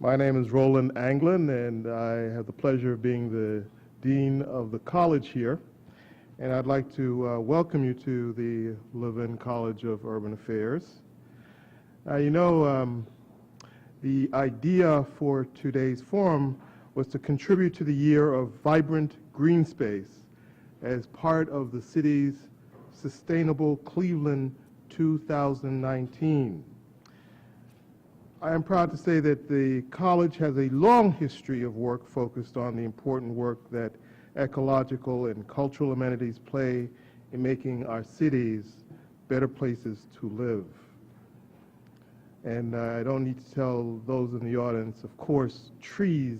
My name is Roland Anglin, and I have the pleasure of being the Dean of the college here. And I'd like to welcome you to the Levin College of Urban Affairs. The idea for today's forum was to contribute to the year of vibrant green space as part of the city's Sustainable Cleveland 2019. I am proud to say that the college has a long history of work focused on the important work that ecological and cultural amenities play in making our cities better places to live. And I don't need to tell those in the audience, of course, trees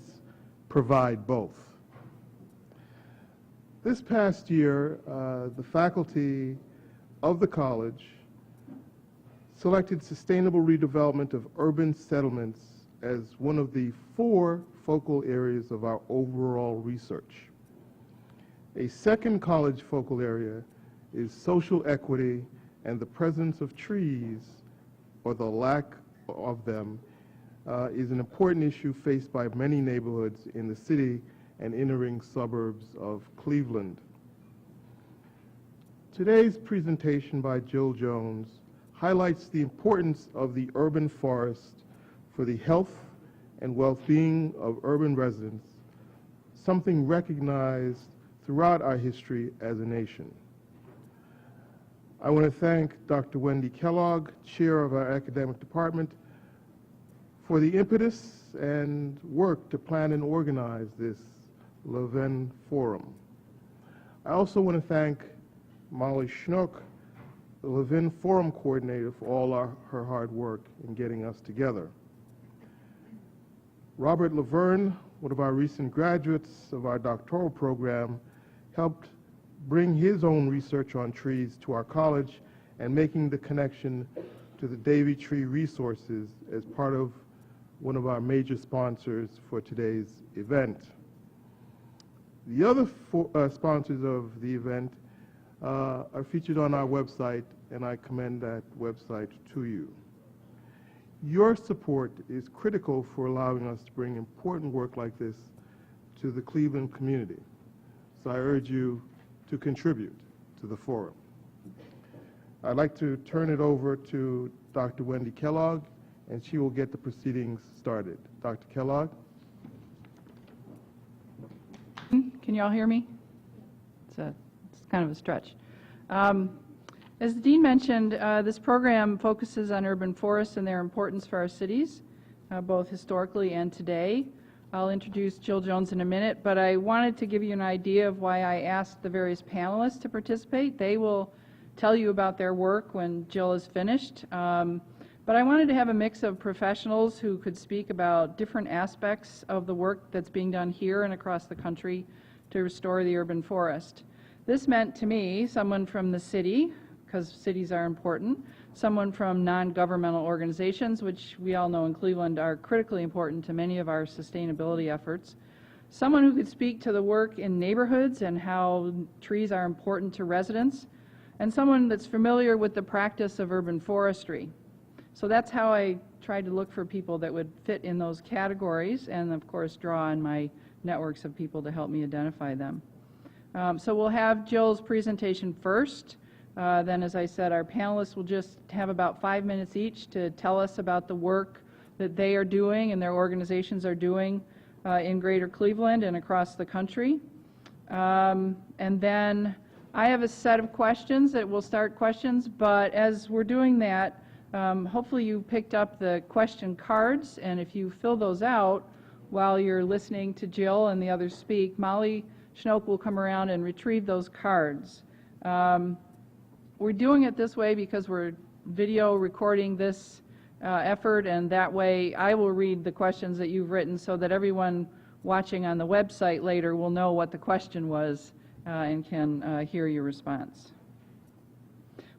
provide both. This past year, the faculty of the college selected sustainable redevelopment of urban settlements as one of the 4 focal areas of our overall research. A second college focal area is social equity and the presence of trees, or the lack of them, is an important issue faced by many neighborhoods in the city and entering suburbs of Cleveland. Today's presentation by Jill Jones highlights the importance of the urban forest for the health and well-being of urban residents, something recognized throughout our history as a nation. I want to thank Dr. Wendy Kellogg, chair of our academic department, for the impetus and work to plan and organize this Levin Forum. I also want to thank Molly Schnook, the Levin Forum coordinator, for all her hard work in getting us together. Robert Laverne, one of our recent graduates of our doctoral program, helped bring his own research on trees to our college and making the connection to the Davy tree resources as part of one of our major sponsors for today's event. The other sponsors of the event are featured on our website, and I commend that website to you. Your support is critical for allowing us to bring important work like this to the Cleveland community. So I urge you to contribute to the forum. I'd like to turn it over to Dr. Wendy Kellogg, and she will get the proceedings started. Dr. Kellogg? Can you all hear me? It's kind of a stretch. As the Dean mentioned, this program focuses on urban forests and their importance for our cities, both historically and today. I'll introduce Jill Jones in a minute, but I wanted to give you an idea of why I asked the various panelists to participate. They will tell you about their work when Jill is finished. But I wanted to have a mix of professionals who could speak about different aspects of the work that's being done here and across the country to restore the urban forest. This meant to me someone from the city, because cities are important, someone from non-governmental organizations, which we all know in Cleveland are critically important to many of our sustainability efforts, someone who could speak to the work in neighborhoods and how trees are important to residents, and someone that's familiar with the practice of urban forestry. So that's how I tried to look for people that would fit in those categories, and of course draw on my networks of people to help me identify them. So we'll have Jill's presentation first. Then, as I said, our panelists will just have about 5 minutes each to tell us about the work that they are doing and their organizations are doing in Greater Cleveland and across the country. And then I have a set of questions that will start questions, but as we're doing that, hopefully you picked up the question cards, and if you fill those out while you're listening to Jill and the others speak, Molly Schnook will come around and retrieve those cards. We're doing it this way because we're video recording this effort, and that way I will read the questions that you've written so that everyone watching on the website later will know what the question was and can hear your response.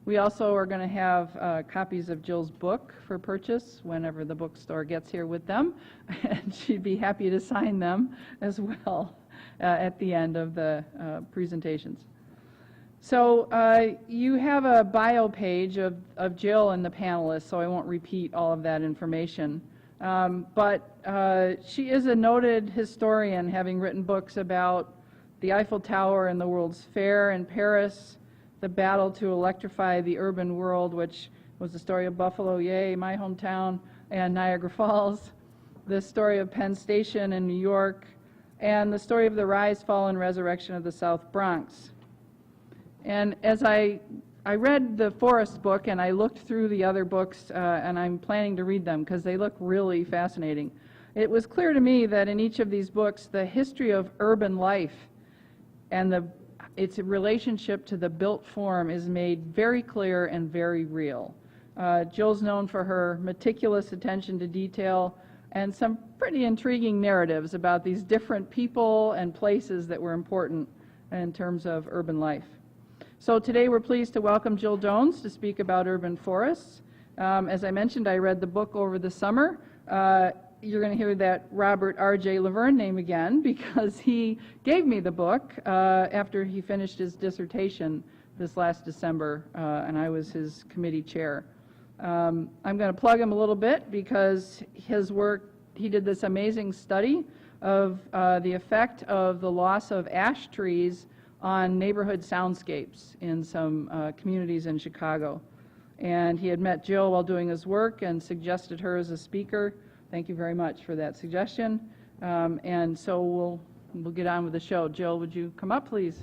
We also are going to have copies of Jill's book for purchase whenever the bookstore gets here with them, and she'd be happy to sign them as well at the end of the presentations. So you have a bio page of Jill and the panelists, so I won't repeat all of that information. But she is a noted historian, having written books about the Eiffel Tower and the World's Fair in Paris, the battle to electrify the urban world, which was the story of Buffalo, yay, my hometown, and Niagara Falls, the story of Penn Station in New York, and the story of the rise, fall, and resurrection of the South Bronx. And as I read the Forest book, and I looked through the other books, and I'm planning to read them because they look really fascinating. It was clear to me that in each of these books, the history of urban life and its relationship to the built form is made very clear and very real. Jill's known for her meticulous attention to detail and some pretty intriguing narratives about these different people and places that were important in terms of urban life. So today we're pleased to welcome Jill Jones to speak about urban forests. As I mentioned, I read the book over the summer. You're going to hear that Robert R.J. Laverne name again because he gave me the book after he finished his dissertation this last December, and I was his committee chair. I'm going to plug him a little bit because his work, he did this amazing study of the effect of the loss of ash trees on neighborhood soundscapes in some communities in Chicago. And he had met Jill while doing his work and suggested her as a speaker. Thank you very much for that suggestion. And so we'll get on with the show. Jill, would you come up, please?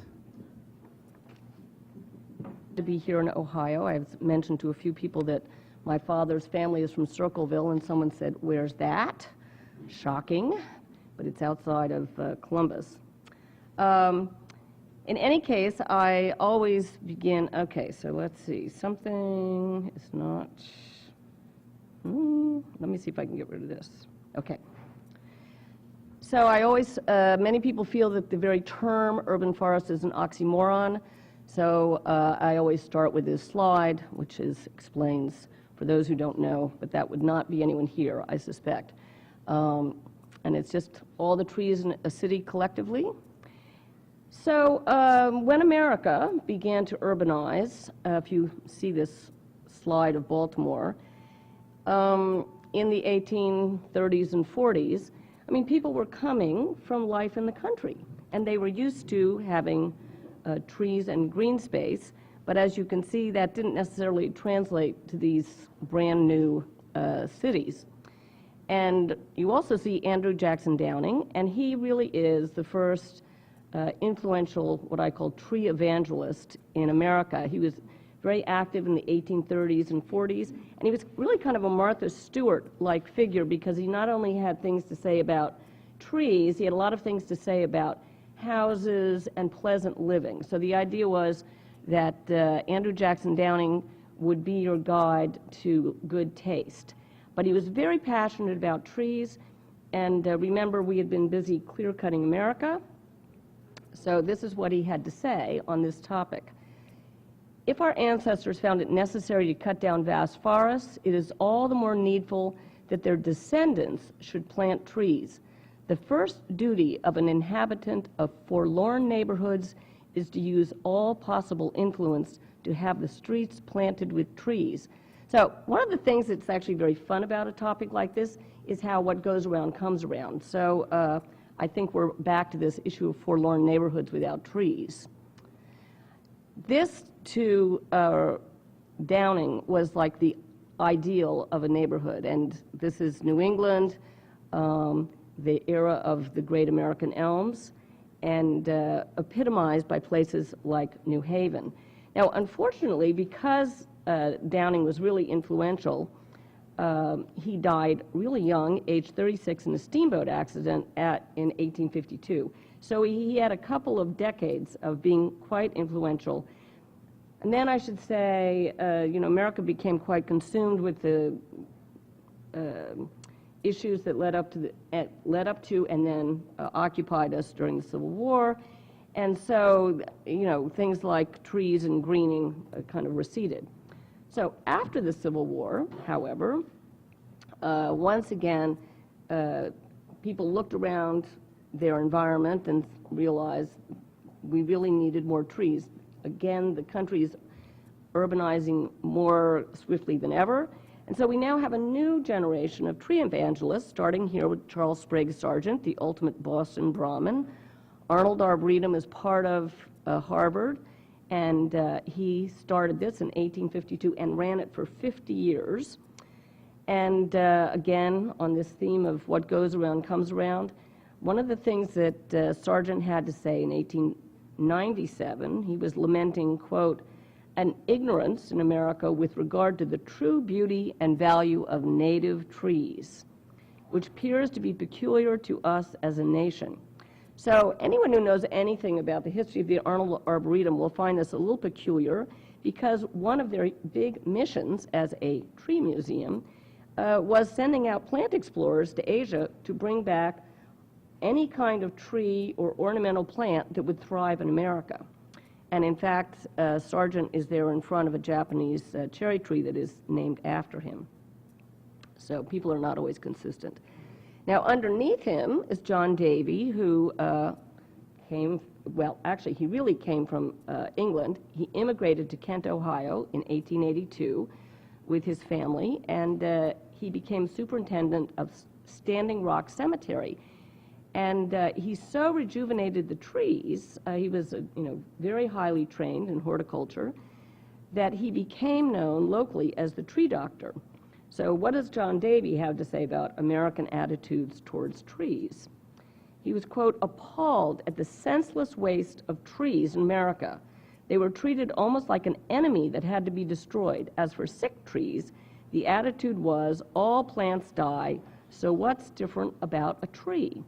To be here in Ohio. I've mentioned to a few people that my father's family is from Circleville, and someone said, "Where's that?" Shocking, but it's outside of Columbus. In any case, I always begin, okay, so let's see, something is not, let me see if I can get rid of this. Okay. So I always, many people feel that the very term urban forest is an oxymoron. So I always start with this slide, which explains, for those who don't know, but that would not be anyone here, I suspect. And it's just all the trees in a city collectively. So when America began to urbanize, if you see this slide of Baltimore, in the 1830s and 40s, I mean, people were coming from life in the country, and they were used to having trees and green space, but as you can see, that didn't necessarily translate to these brand new cities. And you also see Andrew Jackson Downing, and he really is the first influential, what I call tree evangelist in America. He was very active in the 1830s and 40s, and he was really kind of a Martha Stewart-like figure because he not only had things to say about trees, he had a lot of things to say about houses and pleasant living. So the idea was that Andrew Jackson Downing would be your guide to good taste. But he was very passionate about trees, and remember, we had been busy clear-cutting America. So this is what he had to say on this topic. If our ancestors found it necessary to cut down vast forests, it is all the more needful that their descendants should plant trees. The first duty of an inhabitant of forlorn neighborhoods is to use all possible influence to have the streets planted with trees. So one of the things that's actually very fun about a topic like this is how what goes around comes around. So I think we're back to this issue of forlorn neighborhoods without trees. This, to Downing, was like the ideal of a neighborhood, and this is New England, the era of the great American elms, and epitomized by places like New Haven. Now, unfortunately, because Downing was really influential, he died really young, age 36, in a steamboat accident in 1852. So he had a couple of decades of being quite influential. And then I should say, America became quite consumed with the issues that led up to and then occupied us during the Civil War. And so, things like trees and greening kind of receded. So after the Civil War, however, once again, people looked around their environment and realized we really needed more trees. Again, the country is urbanizing more swiftly than ever, And so we now have a new generation of tree evangelists, starting here with Charles Sprague Sargent, the ultimate Boston Brahmin. Arnold Arboretum is part of Harvard, and he started this in 1852 and ran it for 50 years. And again, on this theme of what goes around comes around, one of the things that Sargent had to say in 1897, he was lamenting, quote, an ignorance in America with regard to the true beauty and value of native trees, which appears to be peculiar to us as a nation. So anyone who knows anything about the history of the Arnold Arboretum will find this a little peculiar, because one of their big missions as a tree museum was sending out plant explorers to Asia to bring back any kind of tree or ornamental plant that would thrive in America. And in fact, Sargent is there in front of a Japanese cherry tree that is named after him. So people are not always consistent. Now, underneath him is John Davy, who he really came from England. He immigrated to Kent, Ohio in 1882 with his family, and he became superintendent of Standing Rock Cemetery. And he so rejuvenated the trees, he was very highly trained in horticulture, that he became known locally as the tree doctor. So what does John Davy have to say about American attitudes towards trees? He was, quote, appalled at the senseless waste of trees in America. They were treated almost like an enemy that had to be destroyed. As for sick trees, the attitude was, all plants die, so what's different about a tree?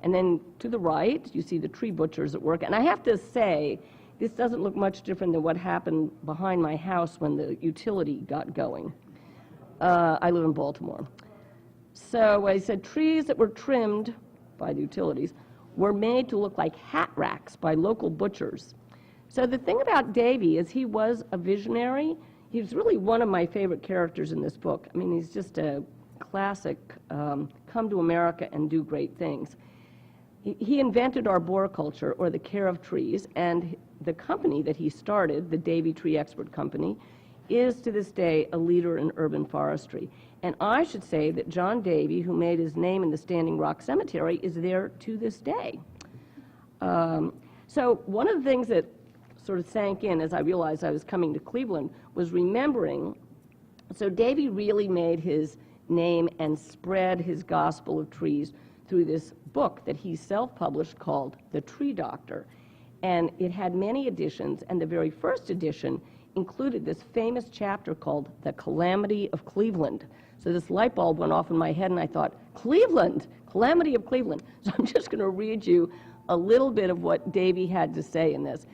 And then to the right, you see the tree butchers at work. And I have to say, this doesn't look much different than what happened behind my house when the utility got going. I live in Baltimore. So I said trees that were trimmed by the utilities were made to look like hat racks by local butchers. So the thing about Davy is he was a visionary. He was really one of my favorite characters in this book. I mean, he's just a classic come to America and do great things. He invented arboriculture, or the care of trees, and the company that he started, the Davy Tree Expert Company, is to this day a leader in urban forestry. And I should say that John Davy, who made his name in the Standing Rock Cemetery, is there to this day. So one of the things that sort of sank in as I realized I was coming to Cleveland was remembering, so Davy really made his name and spread his gospel of trees through this book that he self-published called The Tree Doctor. And it had many editions, and the very first edition included this famous chapter called The Calamity of Cleveland. So this light bulb went off in my head, and I thought, Cleveland, Calamity of Cleveland. So I'm just going to read you a little bit of what Davy had to say in this.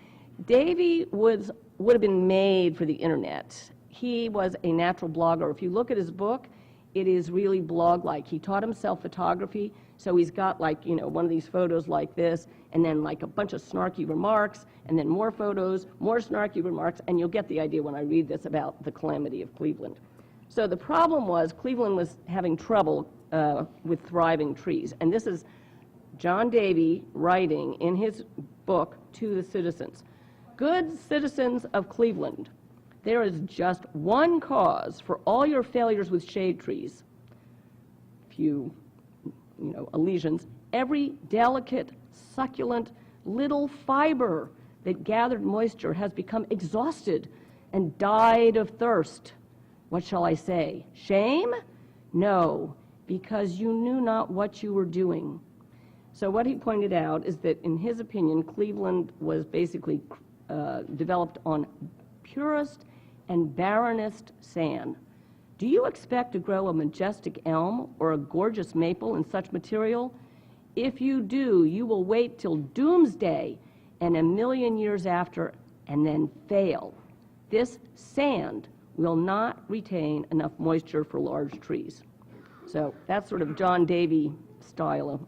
Davy would have been made for the internet. He was a natural blogger. If you look at his book, it is really blog-like. He taught himself photography, so he's got one of these photos like this, and then like a bunch of snarky remarks, and then more photos, more snarky remarks, and you'll get the idea when I read this about the Calamity of Cleveland. So the problem was Cleveland was having trouble with thriving trees, and this is John Davy writing in his book to the citizens. Good citizens of Cleveland, there is just one cause for all your failures with shade trees. Few, lesions. Every delicate, succulent little fiber that gathered moisture has become exhausted and died of thirst. What shall I say? Shame? No, because you knew not what you were doing. So what he pointed out is that, in his opinion, Cleveland was basically developed on purest and barrenest sand. Do you expect to grow a majestic elm or a gorgeous maple in such material? If you do, you will wait till doomsday and 1,000,000 years after and then fail. This sand will not retain enough moisture for large trees. So that's sort of John Davy style,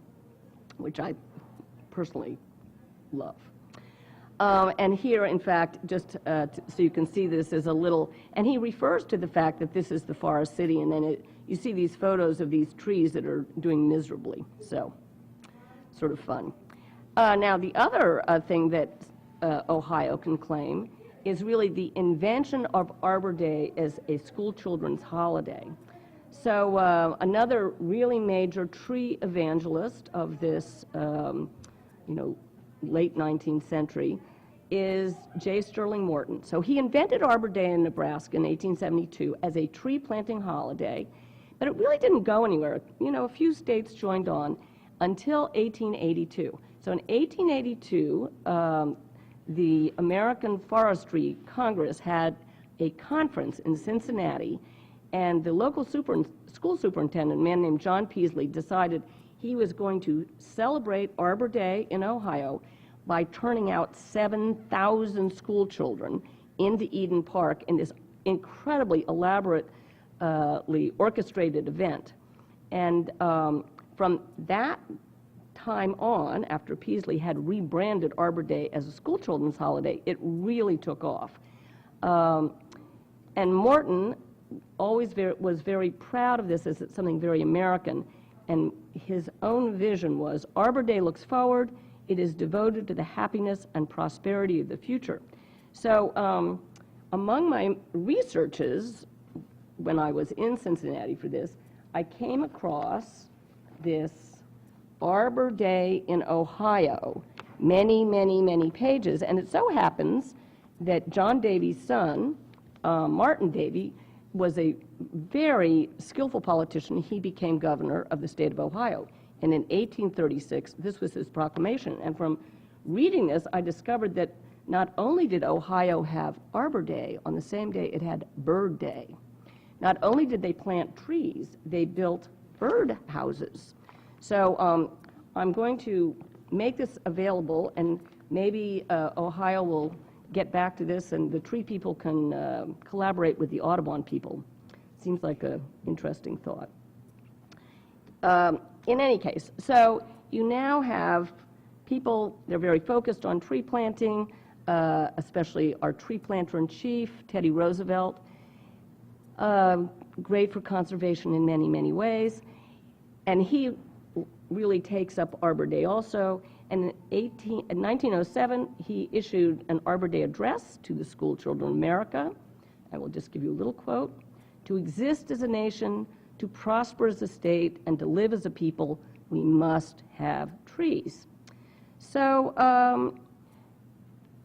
which I personally love. And here, in fact, just so you can see this as a little, and he refers to the fact that this is the Forest City, and then you see these photos of these trees that are doing miserably. So, sort of fun. Now, the other thing that Ohio can claim is really the invention of Arbor Day as a school children's holiday. So another really major tree evangelist of this, late 19th century is J. Sterling Morton. So he invented Arbor Day in Nebraska in 1872 as a tree planting holiday, but it really didn't go anywhere. A few states joined on until 1882. So in 1882, the American Forestry Congress had a conference in Cincinnati, and the local school superintendent, a man named John Peaslee, decided he was going to celebrate Arbor Day in Ohio by turning out 7,000 school children into Eden Park in this incredibly elaborately orchestrated event. And from that time on, after Peaslee had rebranded Arbor Day as a school children's holiday, it really took off. And Morton always was very proud of this as something very American, and his own vision was, Arbor Day looks forward, it is devoted to the happiness and prosperity of the future. So among my researches, when I was in Cincinnati for this, I came across this Arbor Day in Ohio, many, many, many pages, and it so happens that John Davy's son, Martin Davy, was a very skillful politician. He became governor of the state of Ohio. And in 1836, this was his proclamation. And from reading this, I discovered that not only did Ohio have Arbor Day, on the same day it had Bird Day. Not only did they plant trees, they built bird houses. So I'm going to make this available, and maybe Ohio will get back to this, and the tree people can collaborate with the Audubon people. Seems like an interesting thought. In any case, so you now have people, they're very focused on tree planting, especially our tree planter in chief, Teddy Roosevelt. Great for conservation in many, many ways. And he really takes up Arbor Day also. And in 1907, he issued an Arbor Day address to the school children of America. I will just give you a little quote. To exist as a nation, to prosper as a state, and to live as a people, we must have trees. So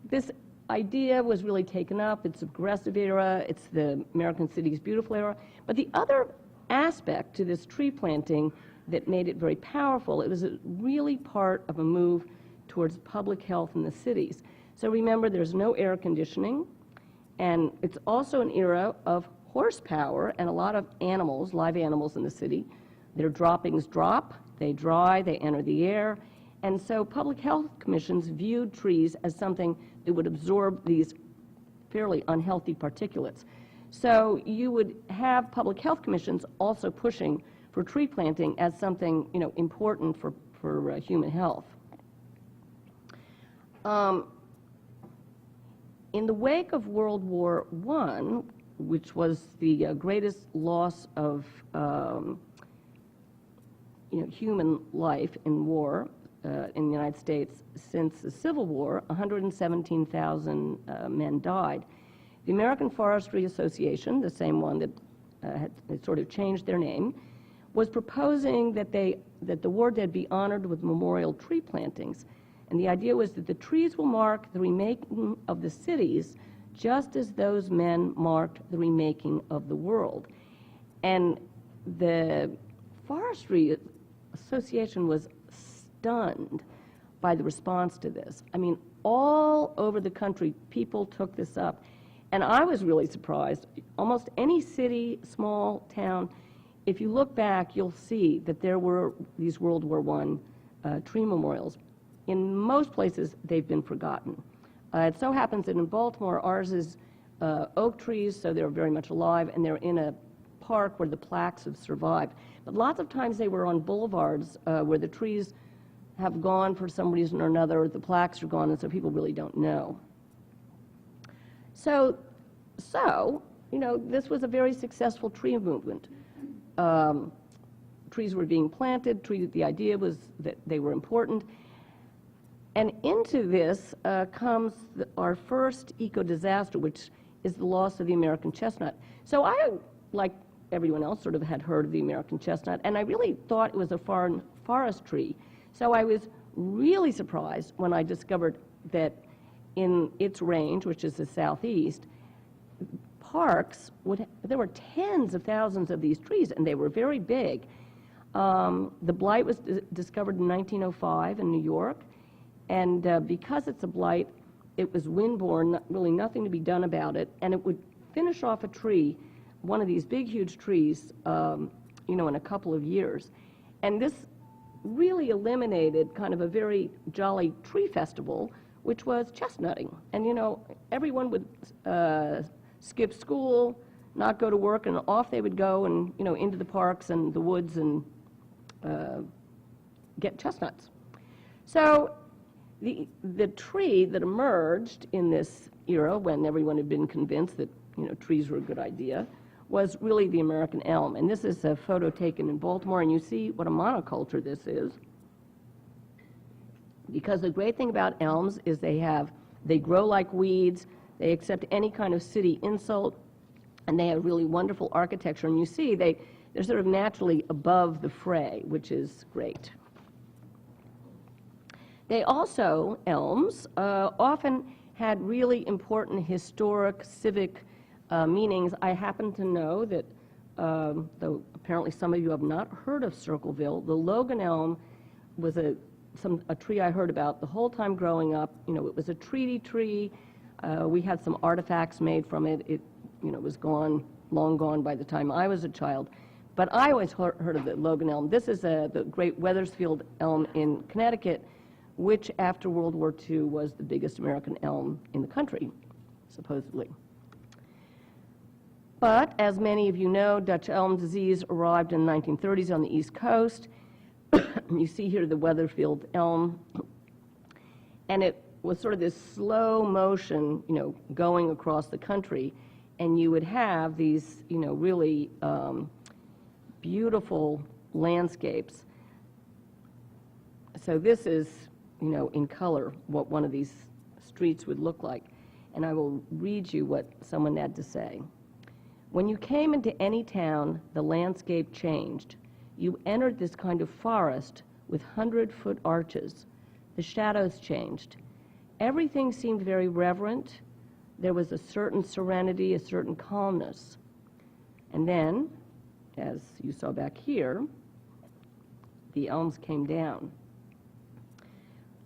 this idea was really taken up. It's a progressive era. It's the American Cities Beautiful era. But the other aspect to this tree planting that made it very powerful, it was really part of a move towards public health in the cities. So remember, there's no air conditioning, and it's also an era of horsepower and a lot of animals, live animals in the city. Their droppings drop, they dry, they enter the air. And so public health commissions viewed trees as something that would absorb these fairly unhealthy particulates. So you would have public health commissions also pushing for tree planting as something, important for human health. In the wake of World War I, which was the greatest loss of human life in war in the United States since the Civil War, 117,000 men died. The American Forestry Association, the same one that had sort of changed their name, was proposing that the war dead be honored with memorial tree plantings. And the idea was that the trees will mark the remaking of the cities just as those men marked the remaking of the world. And the Forestry Association was stunned by the response to this. I mean, all over the country, people took this up. And I was really surprised. Almost any city, small town, if you look back, you'll see that there were these World War I tree memorials. In most places, they've been forgotten. It so happens that in Baltimore, ours is oak trees, so they're very much alive, and they're in a park where the plaques have survived. But lots of times they were on boulevards where the trees have gone for some reason or another, the plaques are gone, and so people really don't know. So this was a very successful tree movement. Trees were being planted, the idea was that they were important. And into this comes our first eco-disaster, which is the loss of the American chestnut. So I, like everyone else sort of had heard of the American chestnut, and I really thought it was a foreign forest tree. So I was really surprised when I discovered that in its range, which is the southeast, parks there were tens of thousands of these trees, and they were very big. The blight was discovered in 1905 in New York, and because it's a blight, it was windborne, really nothing to be done about it, and it would finish off a tree, one of these big, huge trees, in a couple of years. And this really eliminated kind of a very jolly tree festival, which was chestnutting. And, everyone would skip school, not go to work, and off they would go and, into the parks and the woods and get chestnuts. So the tree that emerged in this era, when everyone had been convinced that, trees were a good idea, was really the American elm. And this is a photo taken in Baltimore, and you see what a monoculture this is. Because the great thing about elms is they grow like weeds, they accept any kind of city insult, and they have really wonderful architecture. And you see, they're sort of naturally above the fray, which is great. They also, elms, often had really important historic, civic meanings. I happen to know that, though apparently some of you have not heard of Circleville, the Logan Elm was a tree I heard about the whole time growing up. It was a treaty tree. We had some artifacts made from it. It, was long gone by the time I was a child. But I always heard of the Logan Elm. This is the great Wethersfield Elm in Connecticut, which after World War II was the biggest American elm in the country, supposedly. But as many of you know, Dutch elm disease arrived in the 1930s on the East Coast. You see here the Wethersfield Elm, and it was sort of this slow motion, going across the country, and you would have these, really beautiful landscapes. So this is, in color, what one of these streets would look like, and I will read you what someone had to say. When you came into any town, the landscape changed. You entered this kind of forest with 100-foot arches. The shadows changed. Everything seemed very reverent. There was a certain serenity, a certain calmness. And then, as you saw back here, the elms came down.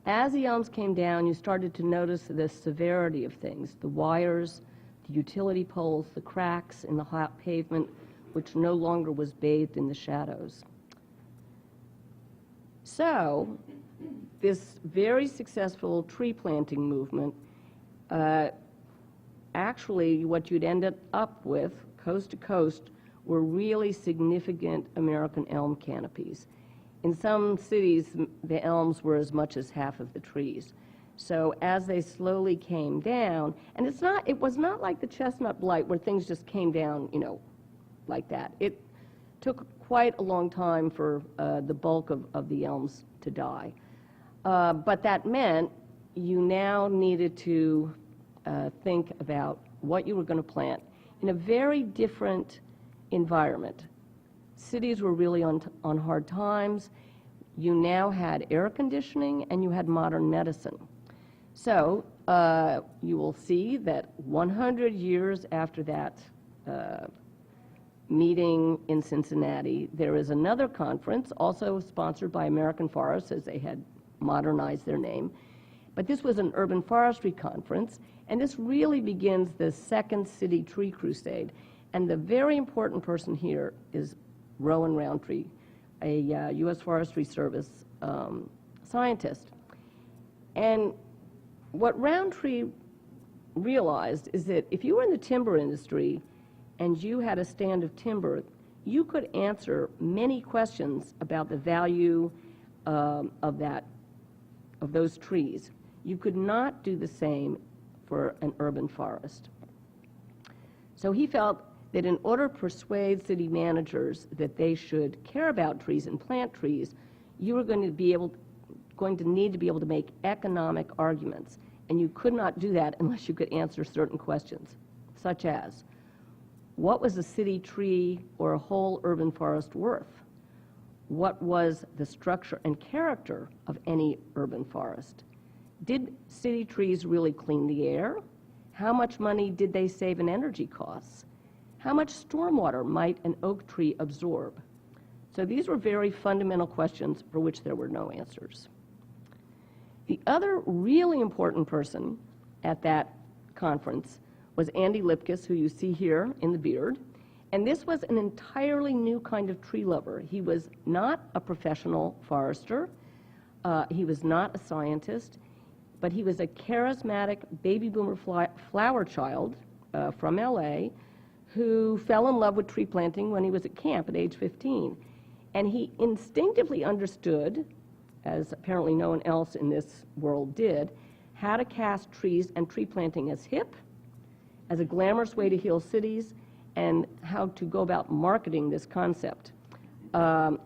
As the elms came down, you started to notice the severity of things, the wires, the utility poles, the cracks in the hot pavement, which no longer was bathed in the shadows. So, this very successful tree planting movement, actually what you'd end up with, coast to coast, were really significant American elm canopies. In some cities, the elms were as much as half of the trees. So as they slowly came down, and it was not like the chestnut blight where things just came down, like that. It took quite a long time for the bulk of the elms to die. But that meant you now needed to think about what you were going to plant in a very different environment. Cities were really on hard times. You now had air conditioning and you had modern medicine. So you will see that 100 years after that meeting in Cincinnati, there is another conference, also sponsored by American Forests, as they had modernized their name. But this was an urban forestry conference, and this really begins the second city tree crusade. And the very important person here is Roland Roundtree, a U.S. Forestry Service scientist. And what Roundtree realized is that if you were in the timber industry and you had a stand of timber, you could answer many questions about the value of those trees. You could not do the same for an urban forest. So he felt that in order to persuade city managers that they should care about trees and plant trees, you were going to need to be able to make economic arguments, and you could not do that unless you could answer certain questions, such as, what was a city tree or a whole urban forest worth? What was the structure and character of any urban forest? Did city trees really clean the air? How much money did they save in energy costs? How much stormwater might an oak tree absorb? So these were very fundamental questions for which there were no answers. The other really important person at that conference was Andy Lipkis, who you see here in the beard. And this was an entirely new kind of tree lover. He was not a professional forester. He was not a scientist, but he was a charismatic baby boomer flower child from LA who fell in love with tree planting when he was at camp at age 15. And he instinctively understood, as apparently no one else in this world did, how to cast trees and tree planting as hip, as a glamorous way to heal cities, and how to go about marketing this concept.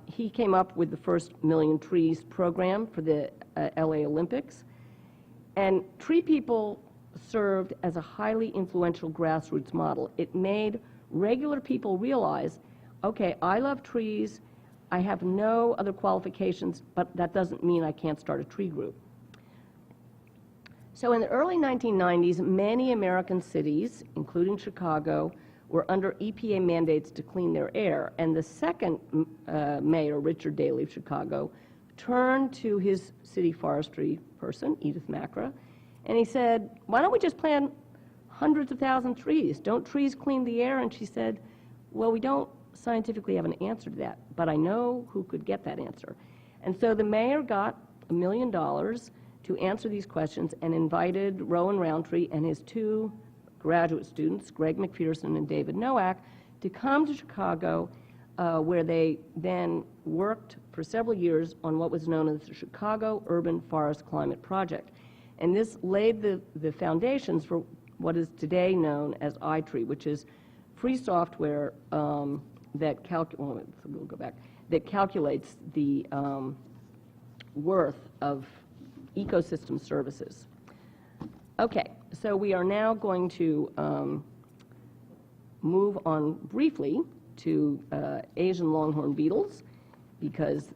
He came up with the first Million Trees program for the LA Olympics. And Tree People served as a highly influential grassroots model. It made regular people realize, okay, I love trees, I have no other qualifications, but that doesn't mean I can't start a tree group. So in the early 1990s, many American cities, including Chicago, were under EPA mandates to clean their air. And the second mayor, Richard Daley of Chicago, turned to his city forestry person, Edith Macra, and he said, why don't we just plant hundreds of thousands of trees? Don't trees clean the air? And she said, well, we don't scientifically have an answer to that, but I know who could get that answer. And so the mayor got $1 million to answer these questions and invited Roland Roundtree and his two graduate students, Greg McPherson and David Nowak, to come to Chicago, where they then worked for several years on what was known as the Chicago Urban Forest Climate Project. And this laid the foundations for what is today known as iTree, which is free software that calculates the worth of ecosystem services. Okay, so we are now going to move on briefly to Asian longhorn beetles, because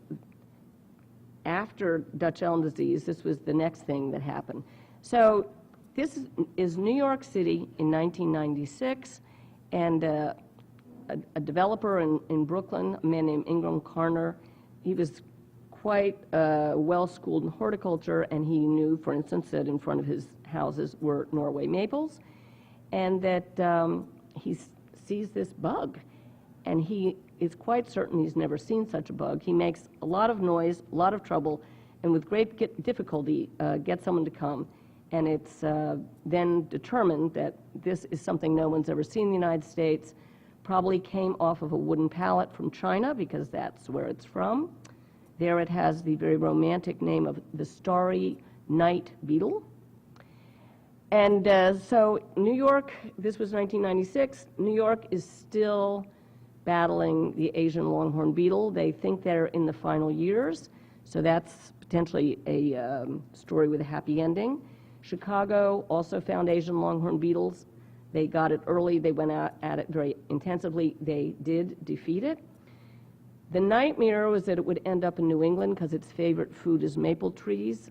after Dutch elm disease, this was the next thing that happened. So this is New York City in 1996, and a developer in Brooklyn, a man named Ingram Carner, he was quite well-schooled in horticulture, and he knew, for instance, that in front of his houses were Norway maples, and that he sees this bug, and he is quite certain he's never seen such a bug. He makes a lot of noise, a lot of trouble, and with great difficulty gets someone to come, and it's then determined that this is something no one's ever seen in the United States, probably came off of a wooden pallet from China, because that's where it's from. There it has the very romantic name of the Starry night beetle. And so New York, this was 1996, New York is still battling the Asian longhorn beetle. They think they're in the final years, so that's potentially a story with a happy ending. Chicago also found Asian longhorn beetles. They got it early, they went out at it very intensively, they did defeat it. The nightmare was that it would end up in New England because its favorite food is maple trees.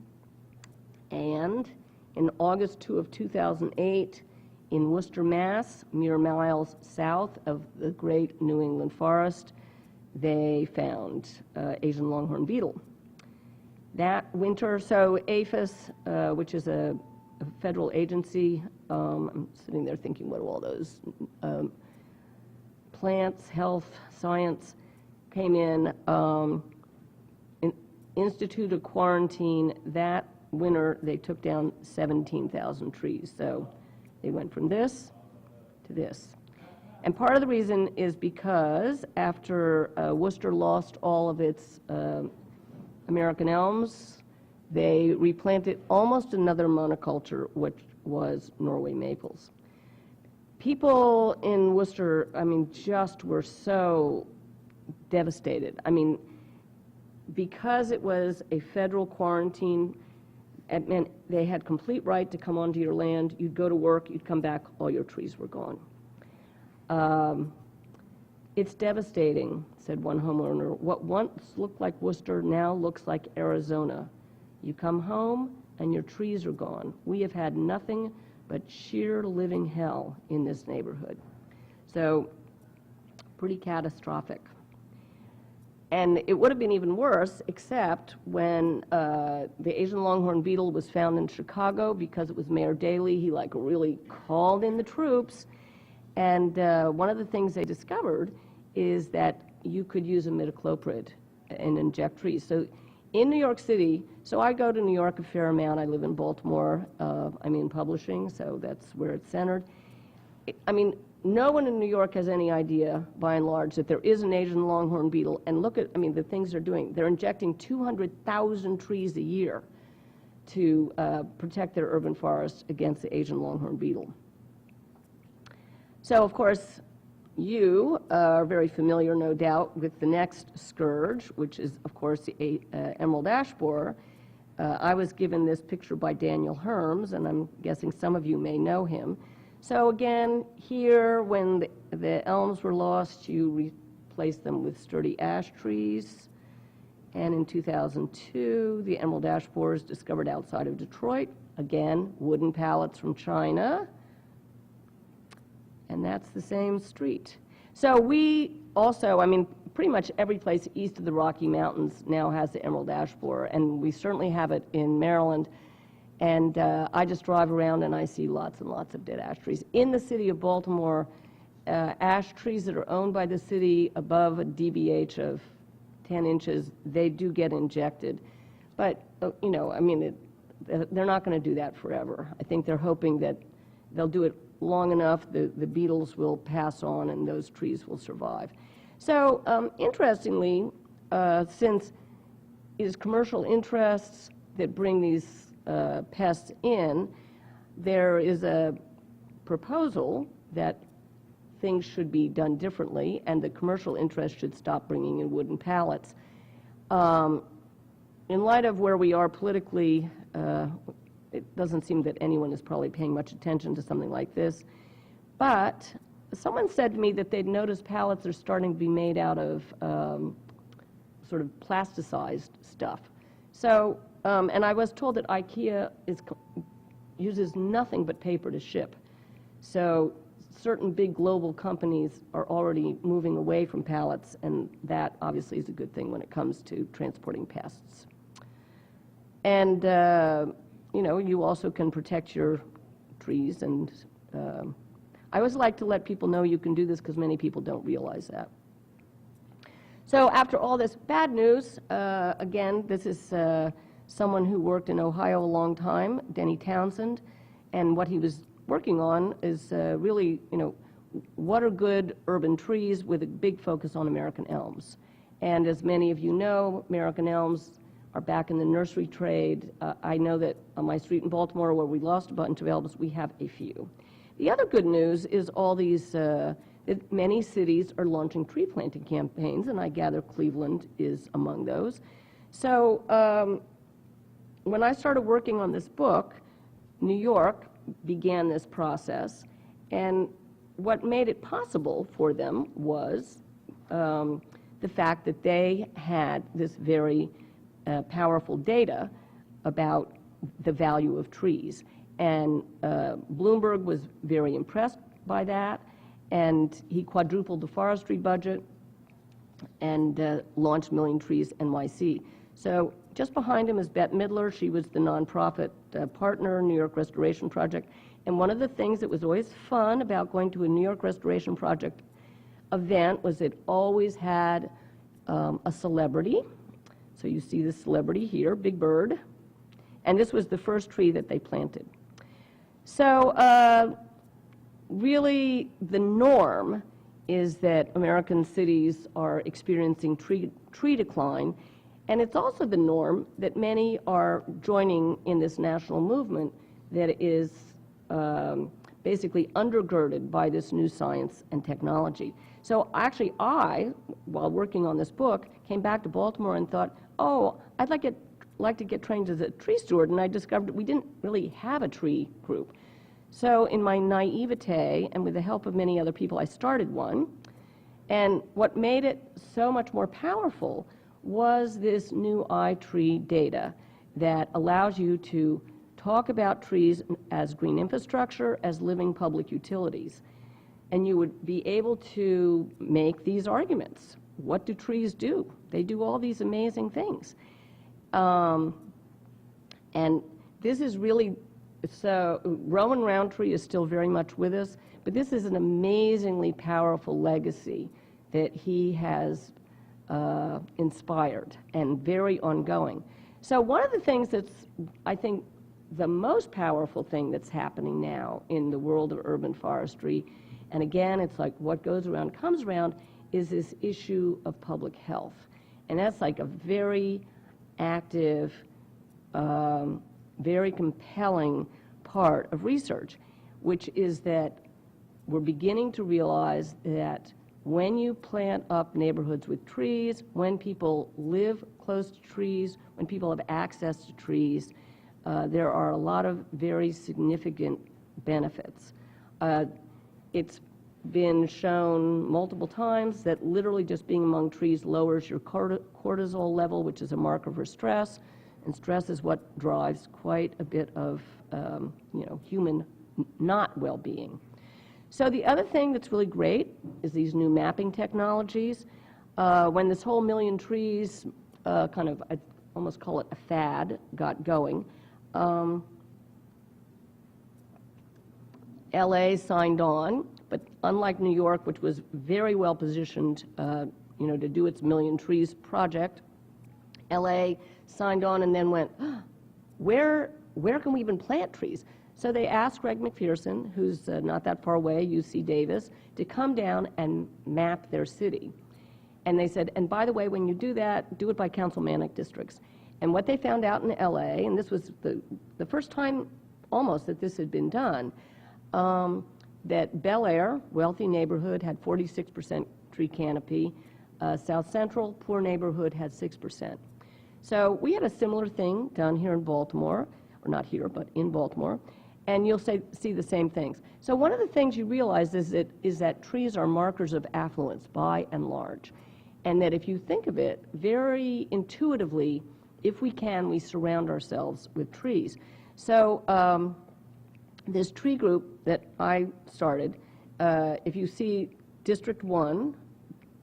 And in August of 2008, in Worcester, Mass., mere miles south of the great New England forest, they found Asian longhorn beetle. That winter, so APHIS, which is a federal agency, I'm sitting there thinking, what are all those? Plants, health, science, came in, instituted a quarantine. That winter, they took down 17,000 trees. So they went from this to this. And part of the reason is because after Worcester lost all of its American elms, they replanted almost another monoculture, which was Norway maples. People in Worcester, I mean, just were so devastated. I mean, because it was a federal quarantine, it meant they had complete right to come onto your land. You'd go to work, you'd come back, all your trees were gone. It's devastating, said one homeowner. What once looked like Worcester now looks like Arizona. You come home and your trees are gone. We have had nothing but sheer living hell in this neighborhood. So, pretty catastrophic. And it would have been even worse, except when the Asian Longhorn beetle was found in Chicago, because it was Mayor Daley, he like really called in the troops. And one of the things they discovered is that you could use imidacloprid and inject trees. So in New York City, so I go to New York a fair amount. I live in Baltimore. I'm in publishing, so that's where it's centered. I mean, no one in New York has any idea, by and large, that there is an Asian Longhorn beetle. And look at, I mean, the things they're doing. They're injecting 200,000 trees a year to protect their urban forests against the Asian Longhorn beetle. So, of course, you are very familiar, no doubt, with the next scourge, which is, of course, the emerald ash borer. I was given this picture by Daniel Herms, and I'm guessing some of you may know him. So again, here, when the elms were lost, you replaced them with sturdy ash trees. And in 2002, the emerald ash borers discovered outside of Detroit, again, wooden pallets from China. And that's the same street. So we also, I mean, pretty much every place east of the Rocky Mountains now has the emerald ash borer, and we certainly have it in Maryland. And I just drive around and I see lots and lots of dead ash trees. In the city of Baltimore, ash trees that are owned by the city above a DBH of 10 inches, they do get injected. But, you know, I mean, they're not going to do that forever. I think they're hoping that they'll do it long enough, the beetles will pass on and those trees will survive. So, interestingly, since it is commercial interests that bring these pests in, there is a proposal that things should be done differently and the commercial interest should stop bringing in wooden pallets. In light of where we are politically, it doesn't seem that anyone is probably paying much attention to something like this. But someone said to me that they'd noticed pallets are starting to be made out of sort of plasticized stuff. So, and I was told that IKEA uses nothing but paper to ship. So certain big global companies are already moving away from pallets, and that obviously is a good thing when it comes to transporting pests. And you know, you also can protect your trees, and I always like to let people know you can do this because many people don't realize that. So after all this bad news, again, this is someone who worked in Ohio a long time, Denny Townsend, and what he was working on is really, you know, what are good urban trees with a big focus on American elms. And as many of you know, American elms are back in the nursery trade. I know that on my street in Baltimore, where we lost a bunch of elms, we have a few. The other good news is all these, many cities are launching tree planting campaigns, and I gather Cleveland is among those. So when I started working on this book, New York began this process, and what made it possible for them was the fact that they had this very powerful data about the value of trees. And Bloomberg was very impressed by that, and he quadrupled the forestry budget and launched Million Trees NYC. So just behind him is Bette Midler. She was the nonprofit partner, New York Restoration Project. And one of the things that was always fun about going to a New York Restoration Project event was it always had a celebrity. So you see the celebrity here, Big Bird. And this was the first tree that they planted. So really the norm is that American cities are experiencing tree decline. And it's also the norm that many are joining in this national movement that is basically undergirded by this new science and technology. So actually while working on this book, came back to Baltimore and thought, oh, I'd like to get trained as a tree steward, and I discovered we didn't really have a tree group. So in my naivete, and with the help of many other people, I started one. And what made it so much more powerful was this new iTree data that allows you to talk about trees as green infrastructure, as living public utilities. And you would be able to make these arguments. What do trees do? They do all these amazing things. And this is really, so Roland Roundtree is still very much with us, but this is an amazingly powerful legacy that he has inspired and very ongoing. So one of the things that's, I think, the most powerful thing that's happening now in the world of urban forestry, and again, it's like what goes around comes around, is this issue of public health. And that's like a very active, very compelling part of research, which is that we're beginning to realize that when you plant up neighborhoods with trees, when people live close to trees, when people have access to trees, there are a lot of very significant benefits. It's been shown multiple times that literally just being among trees lowers your cortisol level, which is a marker for stress, and stress is what drives quite a bit of human not well-being. So the other thing that's really great is these new mapping technologies. When this whole million trees I almost call it a fad, got going, LA signed on, but unlike New York, which was very well positioned to do its Million Trees project, LA signed on and then went, where can we even plant trees? So they asked Greg McPherson, who's not that far away, UC Davis, to come down and map their city. And they said, and by the way, when you do that, do it by councilmanic districts. And what they found out in LA, and this was the first time almost that this had been done, that Bel Air, wealthy neighborhood, had 46% tree canopy. South Central, poor neighborhood, had 6%. So we had a similar thing down here in Baltimore, or not here, but in Baltimore, and you'll see the same things. So one of the things you realize is that trees are markers of affluence by and large, and that if you think of it very intuitively, if we can, we surround ourselves with trees. So this tree group that I started, if you see District 1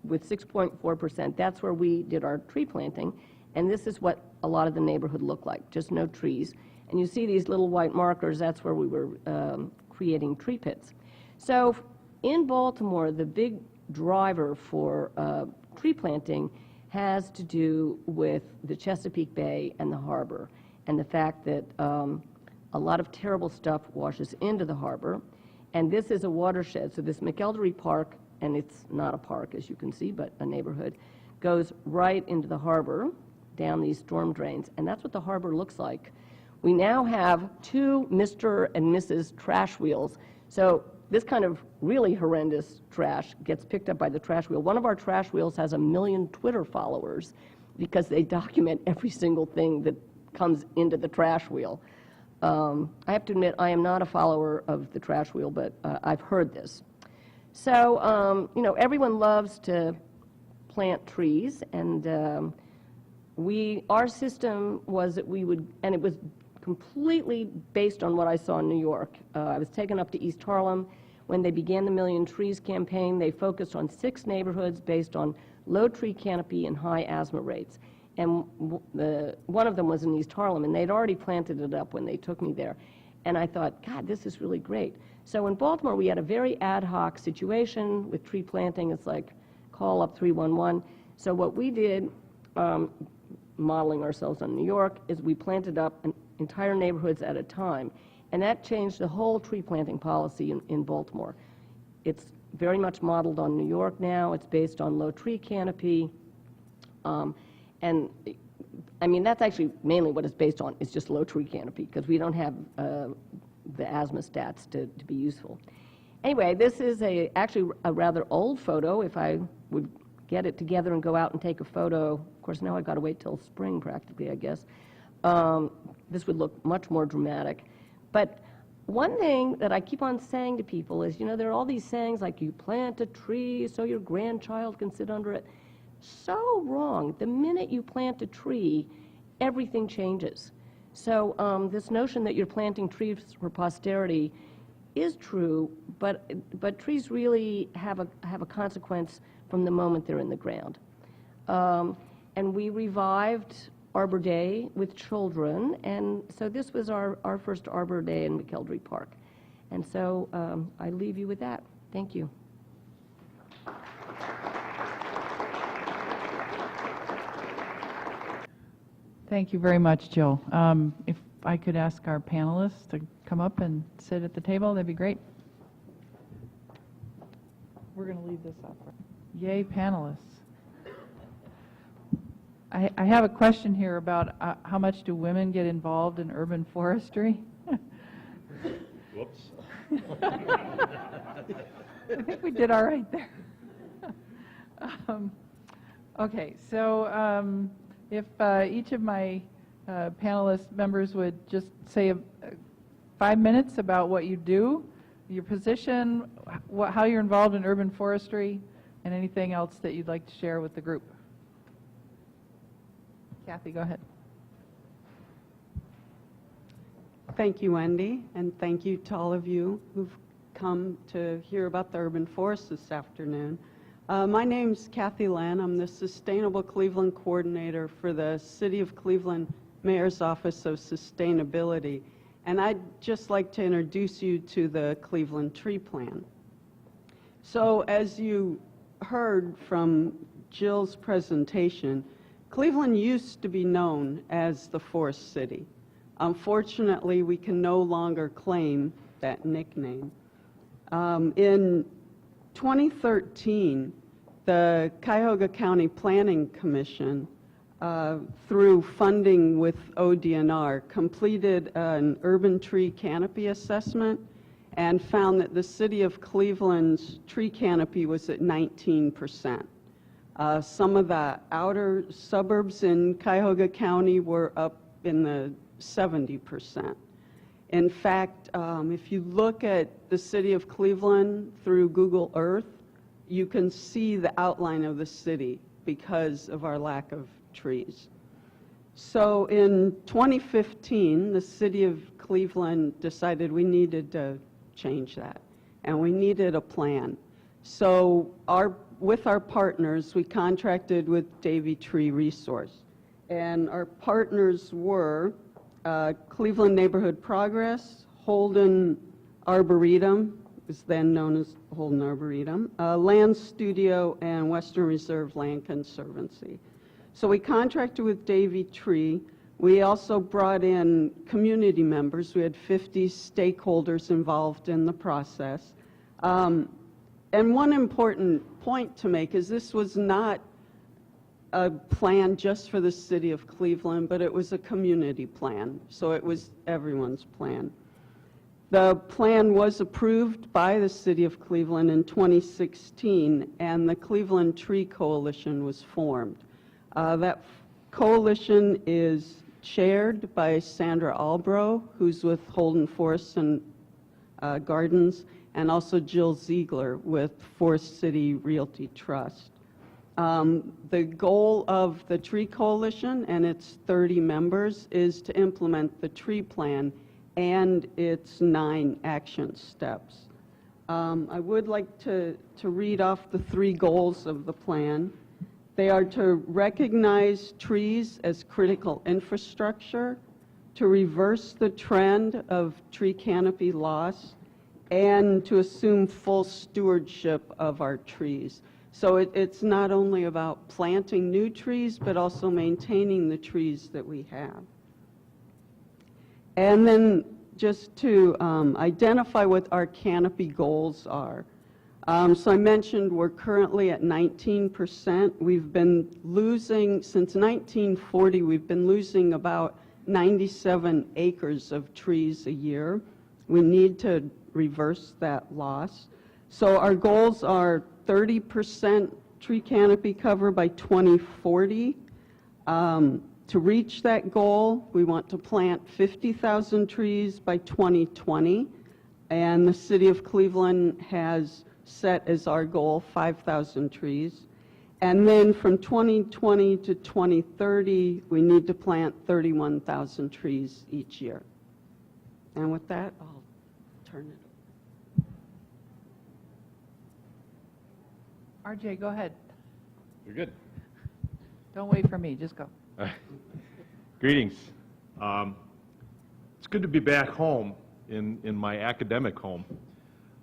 with 6.4%, that's where we did our tree planting, and this is what a lot of the neighborhood looked like, just no trees. And you see these little white markers, that's where we were creating tree pits. So in Baltimore, the big driver for tree planting has to do with the Chesapeake Bay and the harbor, and the fact that a lot of terrible stuff washes into the harbor. And this is a watershed, so this McElderry Park, and it's not a park as you can see, but a neighborhood, goes right into the harbor, down these storm drains, and that's what the harbor looks like. We now have 2 Mr. and Mrs. trash wheels. So this kind of really horrendous trash gets picked up by the trash wheel. One of our trash wheels has 1 million Twitter followers because they document every single thing that comes into the trash wheel. I have to admit, I am not a follower of the trash wheel, but I've heard this. So, everyone loves to plant trees, and our system was that we would, and it was completely based on what I saw in New York. I was taken up to East Harlem. When they began the Million Trees campaign, they focused on 6 neighborhoods based on low tree canopy and high asthma rates. And one of them was in East Harlem, and they'd already planted it up when they took me there. And I thought, God, this is really great. So in Baltimore, we had a very ad hoc situation with tree planting. It's like, call up 311. So what we did, modeling ourselves on New York, is we planted up entire neighborhoods at a time. And that changed the whole tree planting policy in Baltimore. It's very much modeled on New York now. It's based on low tree canopy. And I mean, that's actually mainly what it's based on. It's just low tree canopy because we don't have the asthma stats to be useful. Anyway, this is actually a rather old photo. If I would get it together and go out and take a photo, of course now I've got to wait till spring practically, I guess. This would look much more dramatic. But One thing that I keep on saying to people is, there are all these sayings like you plant a tree so your grandchild can sit under it. So wrong. The minute you plant a tree, everything changes. So this notion that you're planting trees for posterity is true, but trees really have a consequence from the moment they're in the ground. And we revived Arbor Day with children, and so this was our first Arbor Day in McKeldrey Park. And so I leave you with that. Thank you. Thank you very much, Jill. If I could ask our panelists to come up and sit at the table, that'd be great. We're going to leave this up. Yay, panelists. I have a question here about how much do women get involved in urban forestry? Whoops. I think we did all right there. Okay, so if each of my panelist members would just say 5 minutes about what you do, your position, how you're involved in urban forestry, and anything else that you'd like to share with the group. Kathy, go ahead. Thank you, Wendy, and thank you to all of you who've come to hear about the urban forest this afternoon. My name's Kathy Len. I'm the Sustainable Cleveland Coordinator for the City of Cleveland Mayor's Office of Sustainability, and I'd just like to introduce you to the Cleveland Tree Plan. So as you heard from Jill's presentation, Cleveland used to be known as the Forest City. Unfortunately, we can no longer claim that nickname. In 2013, the Cuyahoga County Planning Commission, through funding with ODNR, completed an urban tree canopy assessment and found that the city of Cleveland's tree canopy was at 19%. Some of the outer suburbs in Cuyahoga County were up in the 70%. In fact, if you look at the city of Cleveland through Google Earth, you can see the outline of the city because of our lack of trees. So in 2015, the city of Cleveland decided we needed to change that, and we needed a plan. So with our partners, we contracted with Davy Tree Resource, and our partners were Cleveland Neighborhood Progress, Holden Arboretum, is then known as Holden Arboretum, Land Studio, and Western Reserve Land Conservancy. So we contracted with Davy Tree. We also brought in community members. We had 50 stakeholders involved in the process. And one important point to make is this was not a plan just for the city of Cleveland, but it was a community plan, so it was everyone's plan. The plan was approved by the city of Cleveland in 2016, and the Cleveland Tree Coalition was formed. That coalition is chaired by Sandra Albro, who's with Holden Forests and Gardens, and also Jill Ziegler with Forest City Realty Trust. The goal of the Tree Coalition and its 30 members is to implement the tree plan and its 9 action steps. I would like to read off the 3 goals of the plan. They are to recognize trees as critical infrastructure, to reverse the trend of tree canopy loss, and to assume full stewardship of our trees. So it's not only about planting new trees, but also maintaining the trees that we have. And then just to identify what our canopy goals are. So I mentioned we're currently at 19%. We've been losing, since 1940, we've been losing about 97 acres of trees a year. We need to reverse that loss. So our goals are 30% tree canopy cover by 2040. To reach that goal, we want to plant 50,000 trees by 2020. And the city of Cleveland has set as our goal 5,000 trees. And then from 2020 to 2030, we need to plant 31,000 trees each year. And with that, I'll turn it over. RJ, go ahead. You're good. Don't wait for me, just go. Greetings. It's good to be back home in my academic home.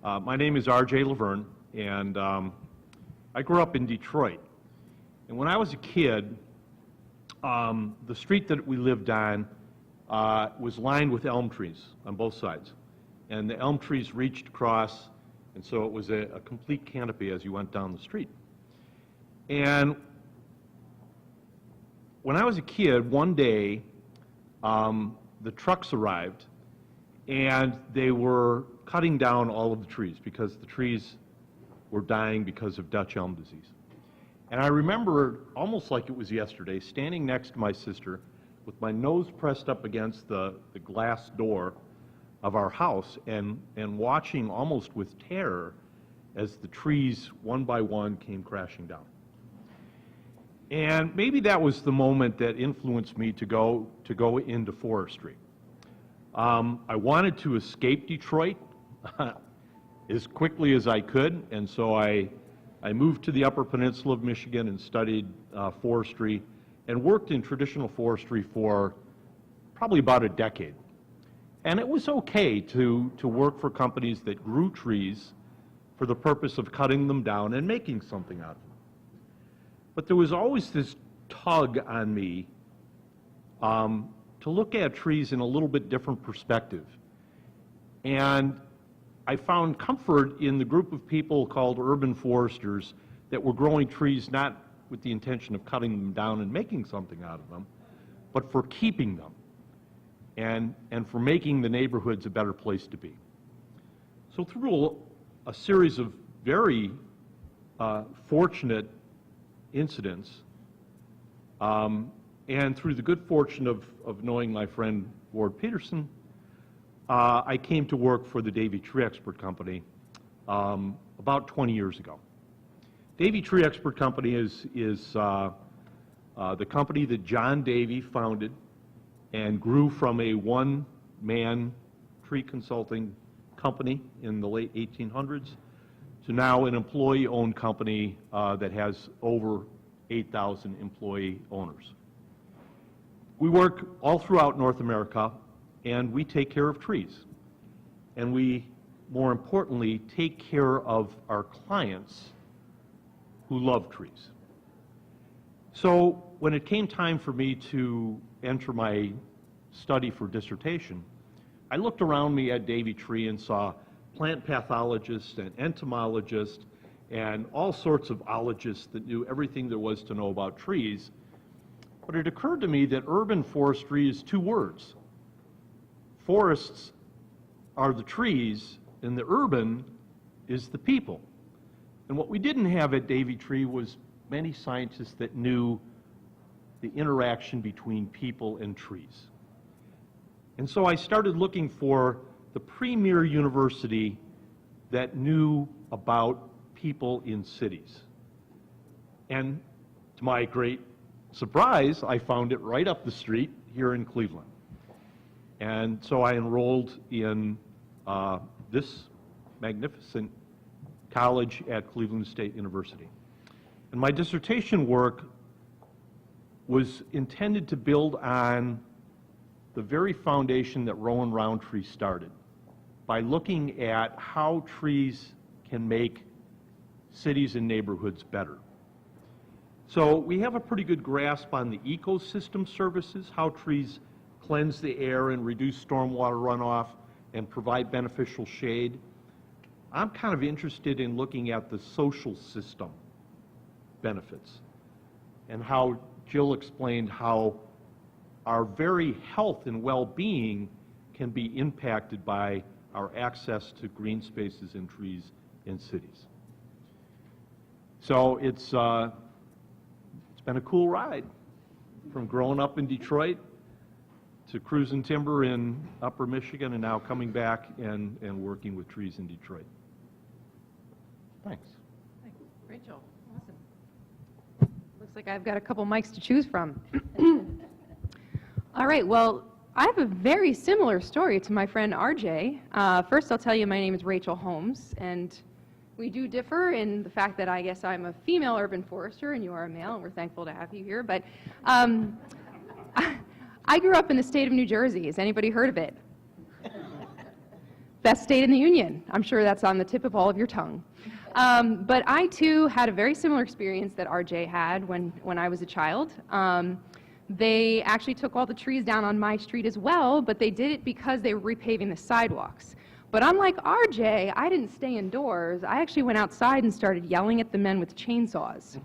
My name is R.J. Laverne, and I grew up in Detroit. And when I was a kid, the street that we lived on was lined with elm trees on both sides. And the elm trees reached across, and so it was a complete canopy as you went down the street. And when I was a kid, one day, the trucks arrived, and they were cutting down all of the trees because the trees were dying because of Dutch elm disease. And I remember, almost like it was yesterday, standing next to my sister with my nose pressed up against the glass door of our house and watching almost with terror as the trees, one by one, came crashing down. And maybe that was the moment that influenced me to go into forestry. I wanted to escape Detroit as quickly as I could, and so I moved to the Upper Peninsula of Michigan and studied forestry and worked in traditional forestry for probably about a decade. And it was okay to work for companies that grew trees for the purpose of cutting them down and making something out of them. But there was always this tug on me to look at trees in a little bit different perspective. And I found comfort in the group of people called urban foresters that were growing trees not with the intention of cutting them down and making something out of them, but for keeping them and for making the neighborhoods a better place to be. So through a series of very fortunate incidents, and through the good fortune of knowing my friend Ward Peterson, I came to work for the Davy Tree Expert Company about 20 years ago. Davy Tree Expert Company is the company that John Davy founded and grew from a one-man tree consulting company in the late 1800s to now an employee-owned company that has over 8,000 employee owners. We work all throughout North America, and we take care of trees. And we, more importantly, take care of our clients who love trees. So when it came time for me to enter my study for dissertation, I looked around me at Davy Tree and saw plant pathologists and entomologists and all sorts of ologists that knew everything there was to know about trees. But it occurred to me that urban forestry is two words. Forests are the trees, and the urban is the people. And what we didn't have at Davy Tree was many scientists that knew the interaction between people and trees. And so I started looking for the premier university that knew about people in cities. And to my great surprise, I found it right up the street here in Cleveland. And so I enrolled in this magnificent college at Cleveland State University. And my dissertation work was intended to build on the very foundation that Roland Roundtree started by looking at how trees can make cities and neighborhoods better. So we have a pretty good grasp on the ecosystem services, how trees cleanse the air and reduce stormwater runoff and provide beneficial shade. I'm kind of interested in looking at the social system benefits and how Jill explained how our very health and well-being can be impacted by our access to green spaces and trees in cities. So it's been a cool ride from growing up in Detroit to cruising timber in Upper Michigan, and now coming back and working with trees in Detroit. Thanks. Rachel, awesome. Looks like I've got a couple mics to choose from. All right, well, I have a very similar story to my friend RJ. First, I'll tell you my name is Rachel Holmes, and we do differ in the fact that I guess I'm a female urban forester and you are a male, and we're thankful to have you here. But I grew up in the state of New Jersey. Has anybody heard of it? Best state in the union. I'm sure that's on the tip of all of your tongue. But I, too, had a very similar experience that RJ had when I was a child. They actually took all the trees down on my street as well, but they did it because they were repaving the sidewalks. But unlike RJ, I didn't stay indoors. I actually went outside and started yelling at the men with chainsaws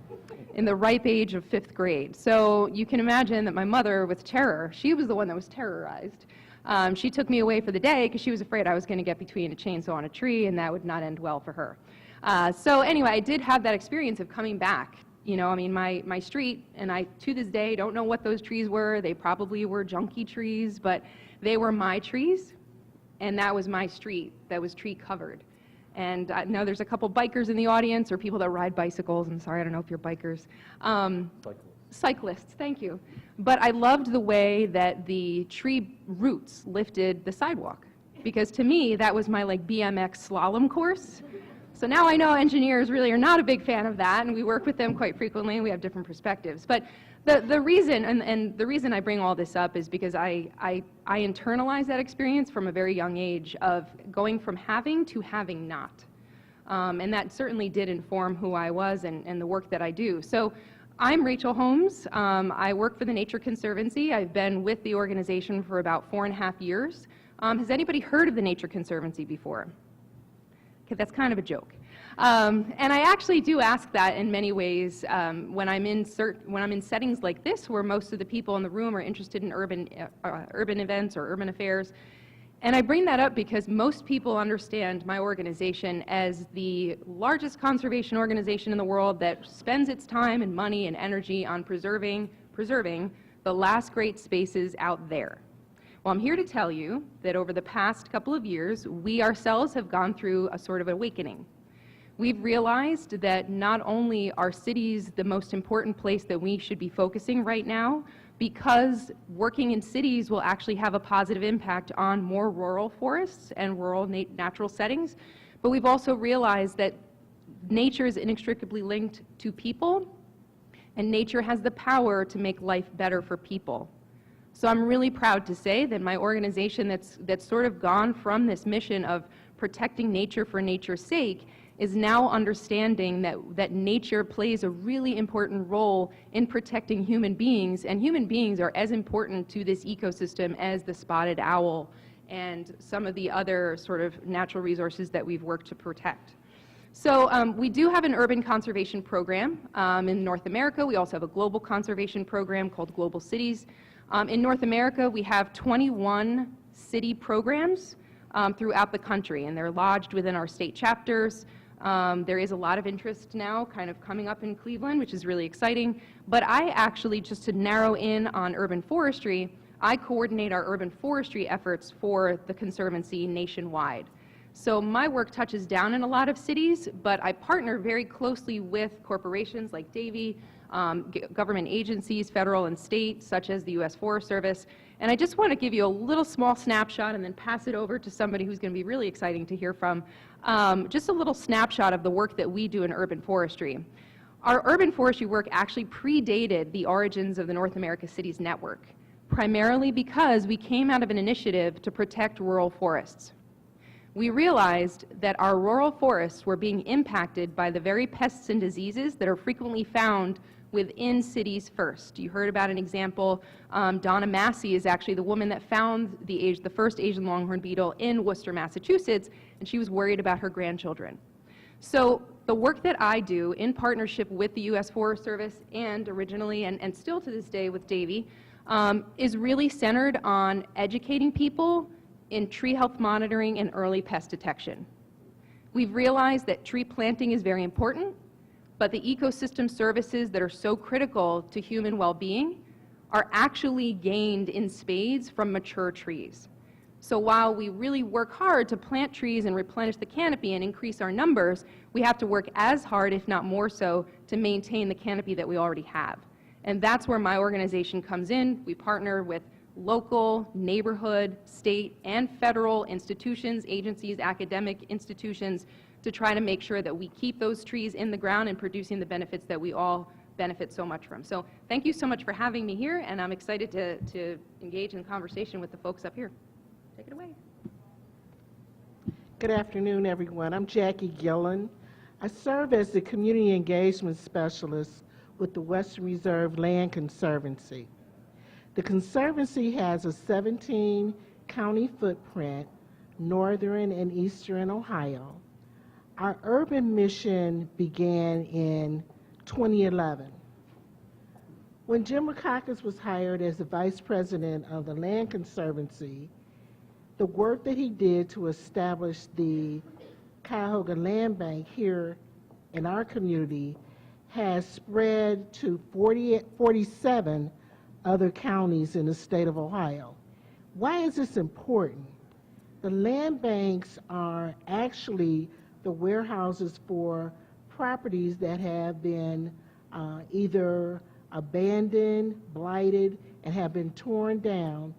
in the ripe age of 5th grade. So you can imagine that my mother, with terror, she was the one that was terrorized. She took me away for the day because she was afraid I was going to get between a chainsaw and a tree, and that would not end well for her. So anyway, I did have that experience of coming back. You know, I mean, my street, and I, to this day, don't know what those trees were. They probably were junky trees, but they were my trees, and that was my street that was tree covered. And I know there's a couple bikers in the audience, or people that ride bicycles. I'm sorry, I don't know if you're bikers. Cyclists, thank you. But I loved the way that the tree roots lifted the sidewalk, because to me, that was my like BMX slalom course. So now I know engineers really are not a big fan of that, and we work with them quite frequently, and we have different perspectives. But the reason, and the reason I bring all this up is because I internalized that experience from a very young age of going from having to having not. And that certainly did inform who I was and the work that I do. So I'm Rachel Holmes. I work for the Nature Conservancy. I've been with the organization for about 4.5 years. Has anybody heard of the Nature Conservancy before? Okay, that's kind of a joke. And I actually do ask that in many ways when I'm in settings like this, where most of the people in the room are interested in urban events or urban affairs. And I bring that up because most people understand my organization as the largest conservation organization in the world that spends its time and money and energy on preserving the last great spaces out there. Well, I'm here to tell you that over the past couple of years, we ourselves have gone through a sort of awakening. We've realized that not only are cities the most important place that we should be focusing right now, because working in cities will actually have a positive impact on more rural forests and rural natural settings, but we've also realized that nature is inextricably linked to people, and nature has the power to make life better for people. So I'm really proud to say that my organization that's sort of gone from this mission of protecting nature for nature's sake is now understanding that nature plays a really important role in protecting human beings, and human beings are as important to this ecosystem as the spotted owl and some of the other sort of natural resources that we've worked to protect. So we do have an urban conservation program in North America. We also have a global conservation program called Global Cities. In North America, we have 21 city programs throughout the country, and they're lodged within our state chapters. There is a lot of interest now kind of coming up in Cleveland, which is really exciting. But I actually, just to narrow in on urban forestry, I coordinate our urban forestry efforts for the Conservancy nationwide. So my work touches down in a lot of cities, but I partner very closely with corporations like Davy, government agencies, federal and state, such as the U.S. Forest Service. And I just want to give you a little small snapshot and then pass it over to somebody who's going to be really exciting to hear from. Just a little snapshot of the work that we do in urban forestry. Our urban forestry work actually predated the origins of the North America Cities Network, primarily because we came out of an initiative to protect rural forests. We realized that our rural forests were being impacted by the very pests and diseases that are frequently found within cities first. You heard about an example. Donna Massey is actually the woman that found the first Asian longhorn beetle in Worcester, Massachusetts, and she was worried about her grandchildren. So the work that I do in partnership with the U.S. Forest Service and originally and still to this day with Davy is really centered on educating people in tree health monitoring and early pest detection. We've realized that tree planting is very important, but the ecosystem services that are so critical to human well-being are actually gained in spades from mature trees. So while we really work hard to plant trees and replenish the canopy and increase our numbers, we have to work as hard, if not more so, to maintain the canopy that we already have. And that's where my organization comes in. We partner with local, neighborhood, state, and federal institutions, agencies, academic institutions to try to make sure that we keep those trees in the ground and producing the benefits that we all benefit so much from. So thank you so much for having me here, and I'm excited to engage in conversation with the folks up here. Take it away. Good afternoon, everyone. I'm Jackie Gillen. I serve as the Community Engagement Specialist with the Western Reserve Land Conservancy. The Conservancy has a 17-county footprint, northern and eastern Ohio. Our urban mission began in 2011. When Jim Rackakis was hired as the Vice President of the Land Conservancy, the work that he did to establish the Cuyahoga Land Bank here in our community has spread to 47 other counties in the state of Ohio. Why is this important? The land banks are actually the warehouses for properties that have been either abandoned, blighted, and have been torn down,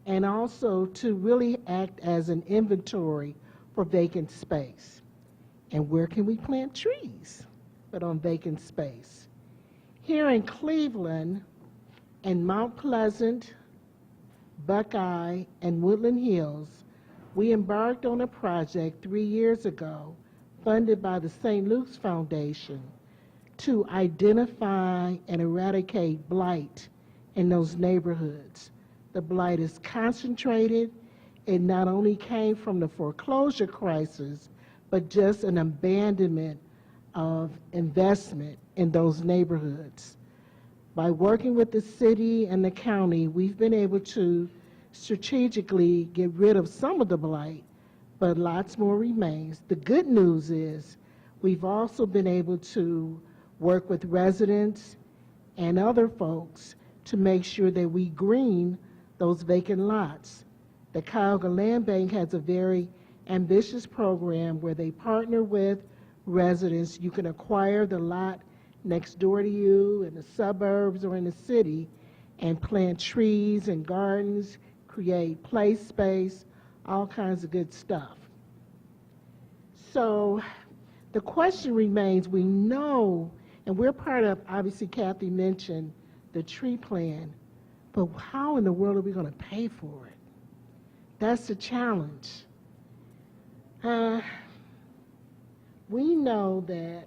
and also to really act as an inventory for vacant space. And where can we plant trees but on vacant space? Here in Cleveland and Mount Pleasant, Buckeye, and Woodland Hills, we embarked on a project 3 years ago funded by the St. Luke's Foundation to identify and eradicate blight in those neighborhoods. The blight is concentrated. It not only came from the foreclosure crisis, but just an abandonment of investment in those neighborhoods. By working with the city and the county, we've been able to strategically get rid of some of the blight, but lots more remains. The good news is we've also been able to work with residents and other folks to make sure that we green those vacant lots. The Cuyahoga Land Bank has a very ambitious program where they partner with residents. You can acquire the lot next door to you in the suburbs or in the city and plant trees and gardens, create play space, all kinds of good stuff. So the question remains, we know, and we're part of, obviously Kathy mentioned the tree plan, but how in the world are we going to pay for it? That's the challenge. We know that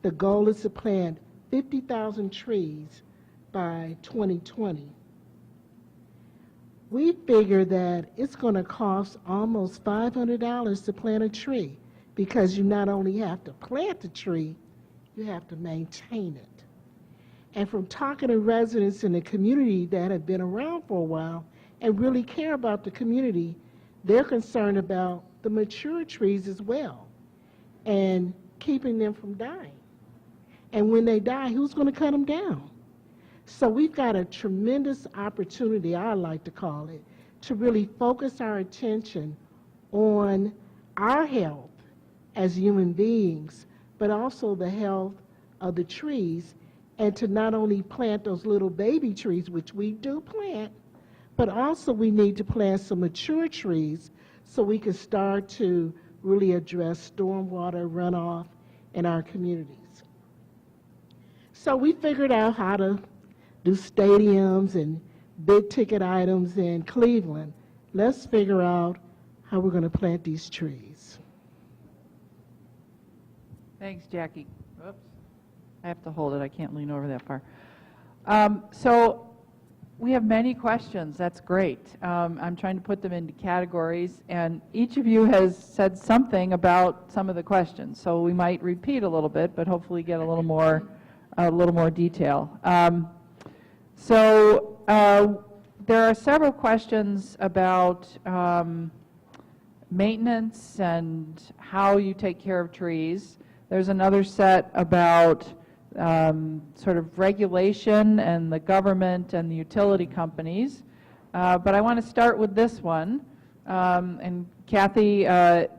the goal is to plant 50,000 trees by 2020. We figure that it's going to cost almost $500 to plant a tree because you not only have to plant the tree, you have to maintain it. And from talking to residents in the community that have been around for a while and really care about the community, they're concerned about the mature trees as well and keeping them from dying. And when they die, who's going to cut them down? So we've got a tremendous opportunity, I like to call it, to really focus our attention on our health as human beings, but also the health of the trees, and to not only plant those little baby trees, which we do plant, but also we need to plant some mature trees so we can start to really address stormwater runoff in our communities. So we figured out how to do stadiums and big ticket items in Cleveland. Let's figure out how we're going to plant these trees. Thanks, Jackie. Oops. I have to hold it. I can't lean over that far. So we have many questions. That's great. I'm trying to put them into categories, and each of you has said something about some of the questions. So we might repeat a little bit, but hopefully get a little more detail. There are several questions about maintenance and how you take care of trees. There's another set about sort of regulation and the government and the utility companies. But I want to start with this one. And Kathy,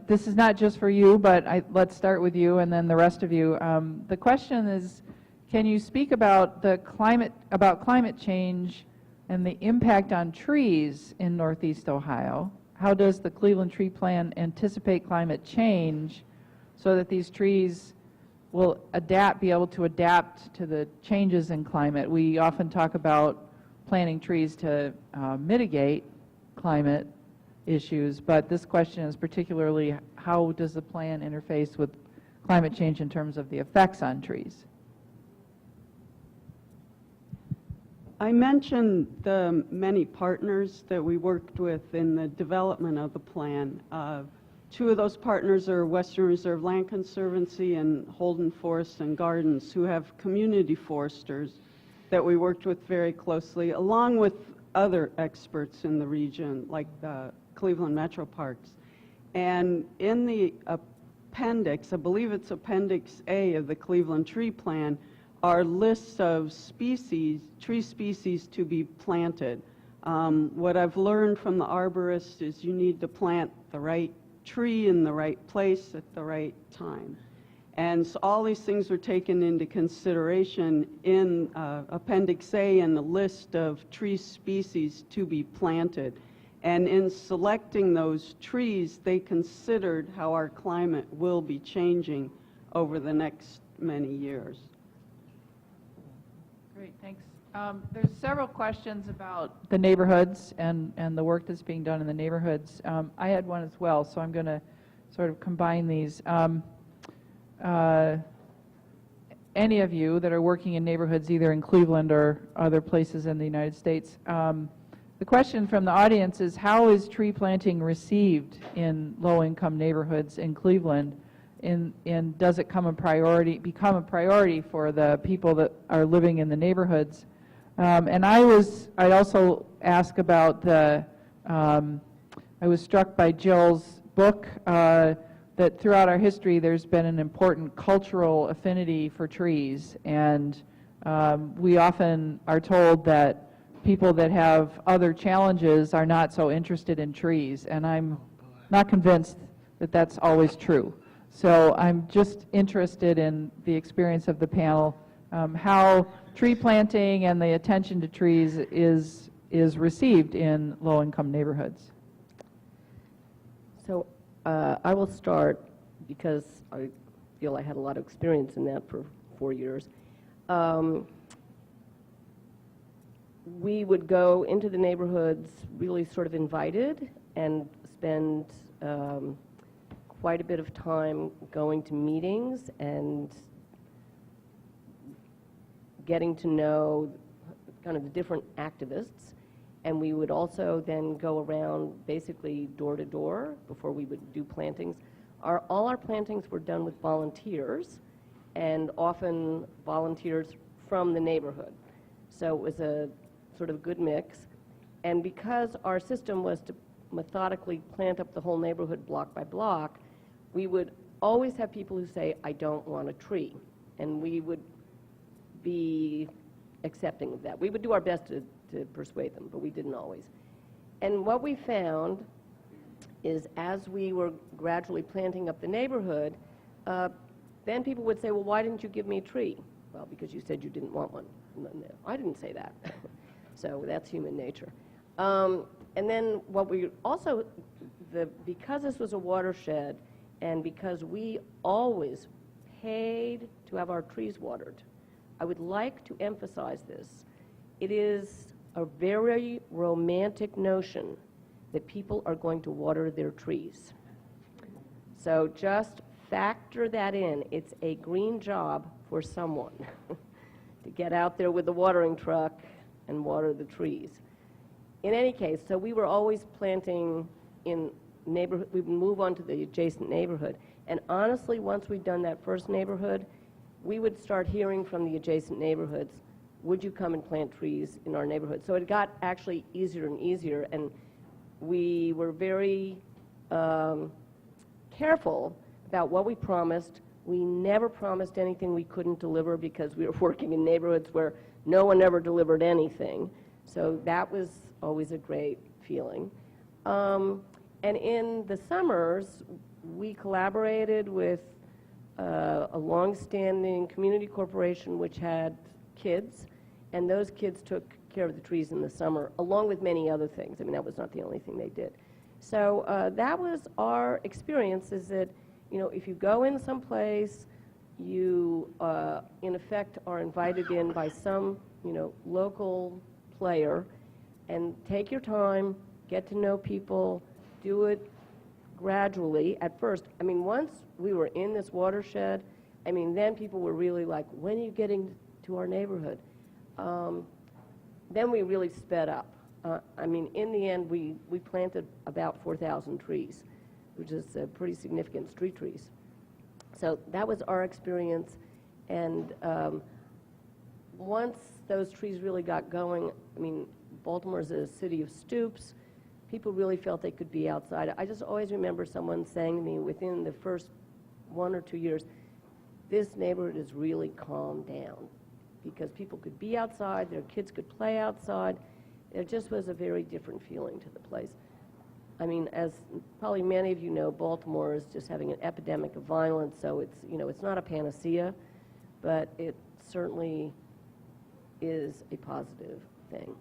this is not just for you, but let's start with you and then the rest of you. The question is, can you speak about climate change and the impact on trees in Northeast Ohio? How does the Cleveland Tree Plan anticipate climate change so that these trees will be able to adapt to the changes in climate? We often talk about planting trees to mitigate climate issues, but this question is particularly, how does the plan interface with climate change in terms of the effects on trees? I mentioned the many partners that we worked with in the development of the plan. Two of those partners are Western Reserve Land Conservancy and Holden Forest and Gardens, who have community foresters that we worked with very closely, along with other experts in the region, like the Cleveland Metro Parks. And in the appendix, I believe it's Appendix A of the Cleveland Tree Plan, are lists of species, tree species to be planted. What I've learned from the arborist is you need to plant the right tree in the right place at the right time. And so all these things were taken into consideration in Appendix A and the list of tree species to be planted. And in selecting those trees, they considered how our climate will be changing over the next many years. Great, thanks. There's several questions about the neighborhoods and the work that's being done in the neighborhoods. I had one as well, so I'm going to sort of combine these. Any of you that are working in neighborhoods either in Cleveland or other places in the United States, the question from the audience is, how is tree planting received in low-income neighborhoods in Cleveland? And does it become a priority for the people that are living in the neighborhoods? And I'd also ask about I was struck by Jill's book that throughout our history there's been an important cultural affinity for trees, and we often are told that people that have other challenges are not so interested in trees, and I'm not convinced that that's always true. So I'm just interested in the experience of the panel, how tree planting and the attention to trees is received in low-income neighborhoods. So I will start because I feel I had a lot of experience in that for 4 years. We would go into the neighborhoods really sort of invited and spend quite a bit of time going to meetings and getting to know kind of the different activists. And we would also then go around basically door to door before we would do plantings. All our plantings were done with volunteers, and often volunteers from the neighborhood. So it was a sort of good mix. And because our system was to methodically plant up the whole neighborhood block by block, we would always have people who say, I don't want a tree. And we would be accepting of that. We would do our best to persuade them, but we didn't always. And what we found is as we were gradually planting up the neighborhood, then people would say, well, why didn't you give me a tree? Well, because you said you didn't want one. No, I didn't say that. So that's human nature. And then what we also, because this was a watershed and because we always paid to have our trees watered, I would like to emphasize this. It is a very romantic notion that people are going to water their trees. So just factor that in. It's a green job for someone to get out there with the watering truck and water the trees. In any case, so we were always planting in neighborhood. We would move on to the adjacent neighborhood. And honestly, once we'd done that first neighborhood, we would start hearing from the adjacent neighborhoods, would you come and plant trees in our neighborhood? So it got actually easier and easier, and we were very careful about what we promised, We never promised anything we couldn't deliver because we were working in neighborhoods where no one ever delivered anything. So that was always a great feeling. And in the summers, we collaborated with a long-standing community corporation which had kids, and those kids took care of the trees in the summer, along with many other things. I mean, that was not the only thing they did. So that was our experience, is that, you know, if you go in someplace, you, in effect, are invited in by some, you know, local player, and take your time, get to know people, do it gradually at first. I mean, once we were in this watershed, I mean, then people were really like, when are you getting to our neighborhood? Then we really sped up. I mean, in the end, we planted about 4,000 trees, which is pretty significant, street trees. So that was our experience. And once those trees really got going, I mean, Baltimore is a city of stoops. People really felt they could be outside. I just always remember someone saying to me within the first 1 or 2 years, this neighborhood has really calmed down because people could be outside, their kids could play outside. It just was a very different feeling to the place. I mean, as probably many of you know, Baltimore is just having an epidemic of violence, so it's, you know, it's not a panacea, but it certainly is a positive thing.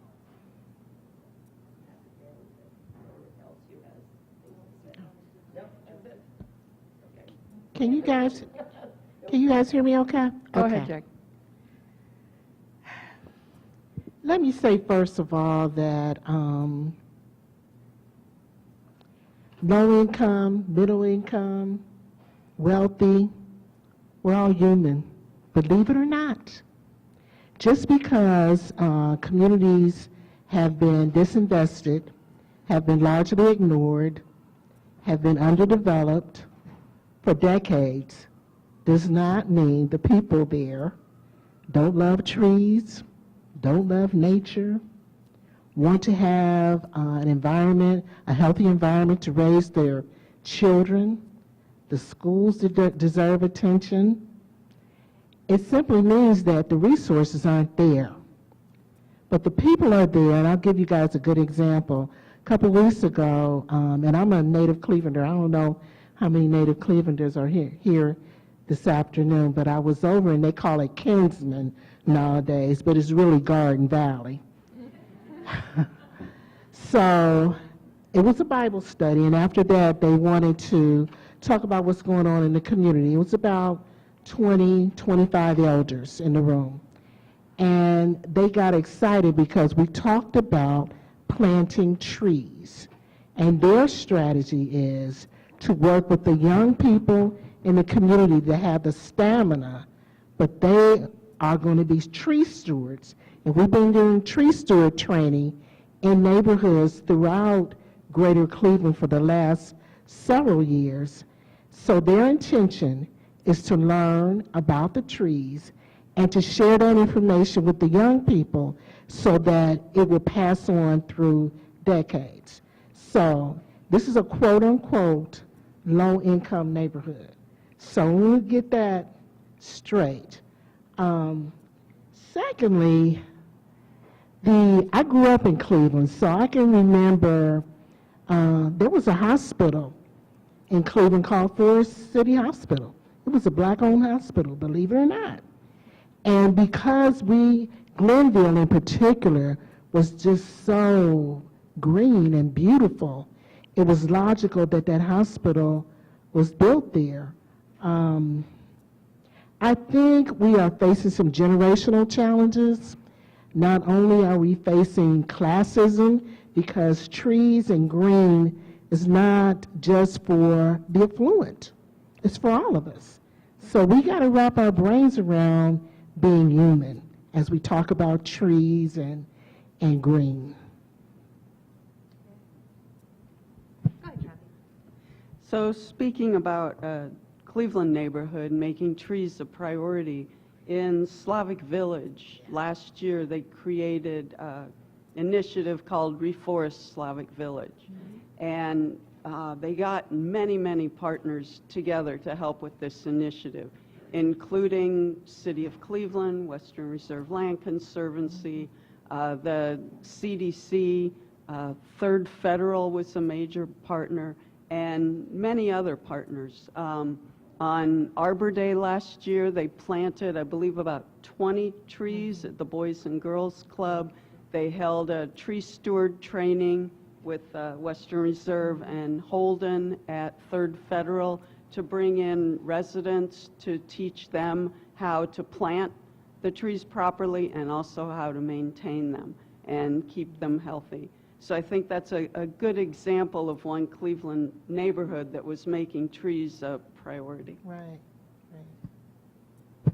Can you guys hear me okay? Go Okay. ahead, Jack. Let me say first of all that low income, middle income, wealthy, we're all human, believe it or not. Just because communities have been disinvested, have been largely ignored, have been underdeveloped for decades, does not mean the people there don't love trees, don't love nature, want to have an environment, a healthy environment to raise their children. The schools deserve attention. It simply means that the resources aren't there. But the people are there, and I'll give you guys a good example. A couple weeks ago, and I'm a native Clevelander. I don't know how many native Clevelanders are here this afternoon, but I was over, and they call it Kinsman nowadays, but it's really Garden Valley. So it was a Bible study, and after that, they wanted to talk about what's going on in the community. It was about 20, 25 elders in the room. And they got excited because we talked about planting trees. And their strategy is to work with the young people in the community that have the stamina, but they are going to be tree stewards. And we've been doing tree steward training in neighborhoods throughout Greater Cleveland for the last several years. So their intention is to learn about the trees and to share that information with the young people so that it will pass on through decades. So this is a quote-unquote low-income neighborhood. So we'll get that straight. Secondly, I grew up in Cleveland, so I can remember there was a hospital in Cleveland called Forest City Hospital. It was a black-owned hospital, believe it or not. And because Glenville in particular, was just so green and beautiful, it was logical that that hospital was built there. I think we are facing some generational challenges. Not only are we facing classism, because trees and green is not just for the affluent, it's for all of us. So we got to wrap our brains around being human as we talk about trees and green. Go ahead, Kathy. So speaking about Cleveland neighborhood, making trees a priority, in Slavic Village last year they created an initiative called Reforest Slavic Village. And they got many, many partners together to help with this initiative, including City of Cleveland, Western Reserve Land Conservancy, the CDC, Third Federal was a major partner, and many other partners. On Arbor Day last year, they planted, I believe, about 20 trees at the Boys and Girls Club. They held a tree steward training with Western Reserve and Holden at Third Federal to bring in residents to teach them how to plant the trees properly and also how to maintain them and keep them healthy. So I think that's a good example of one Cleveland neighborhood that was making trees a priority. Right, right.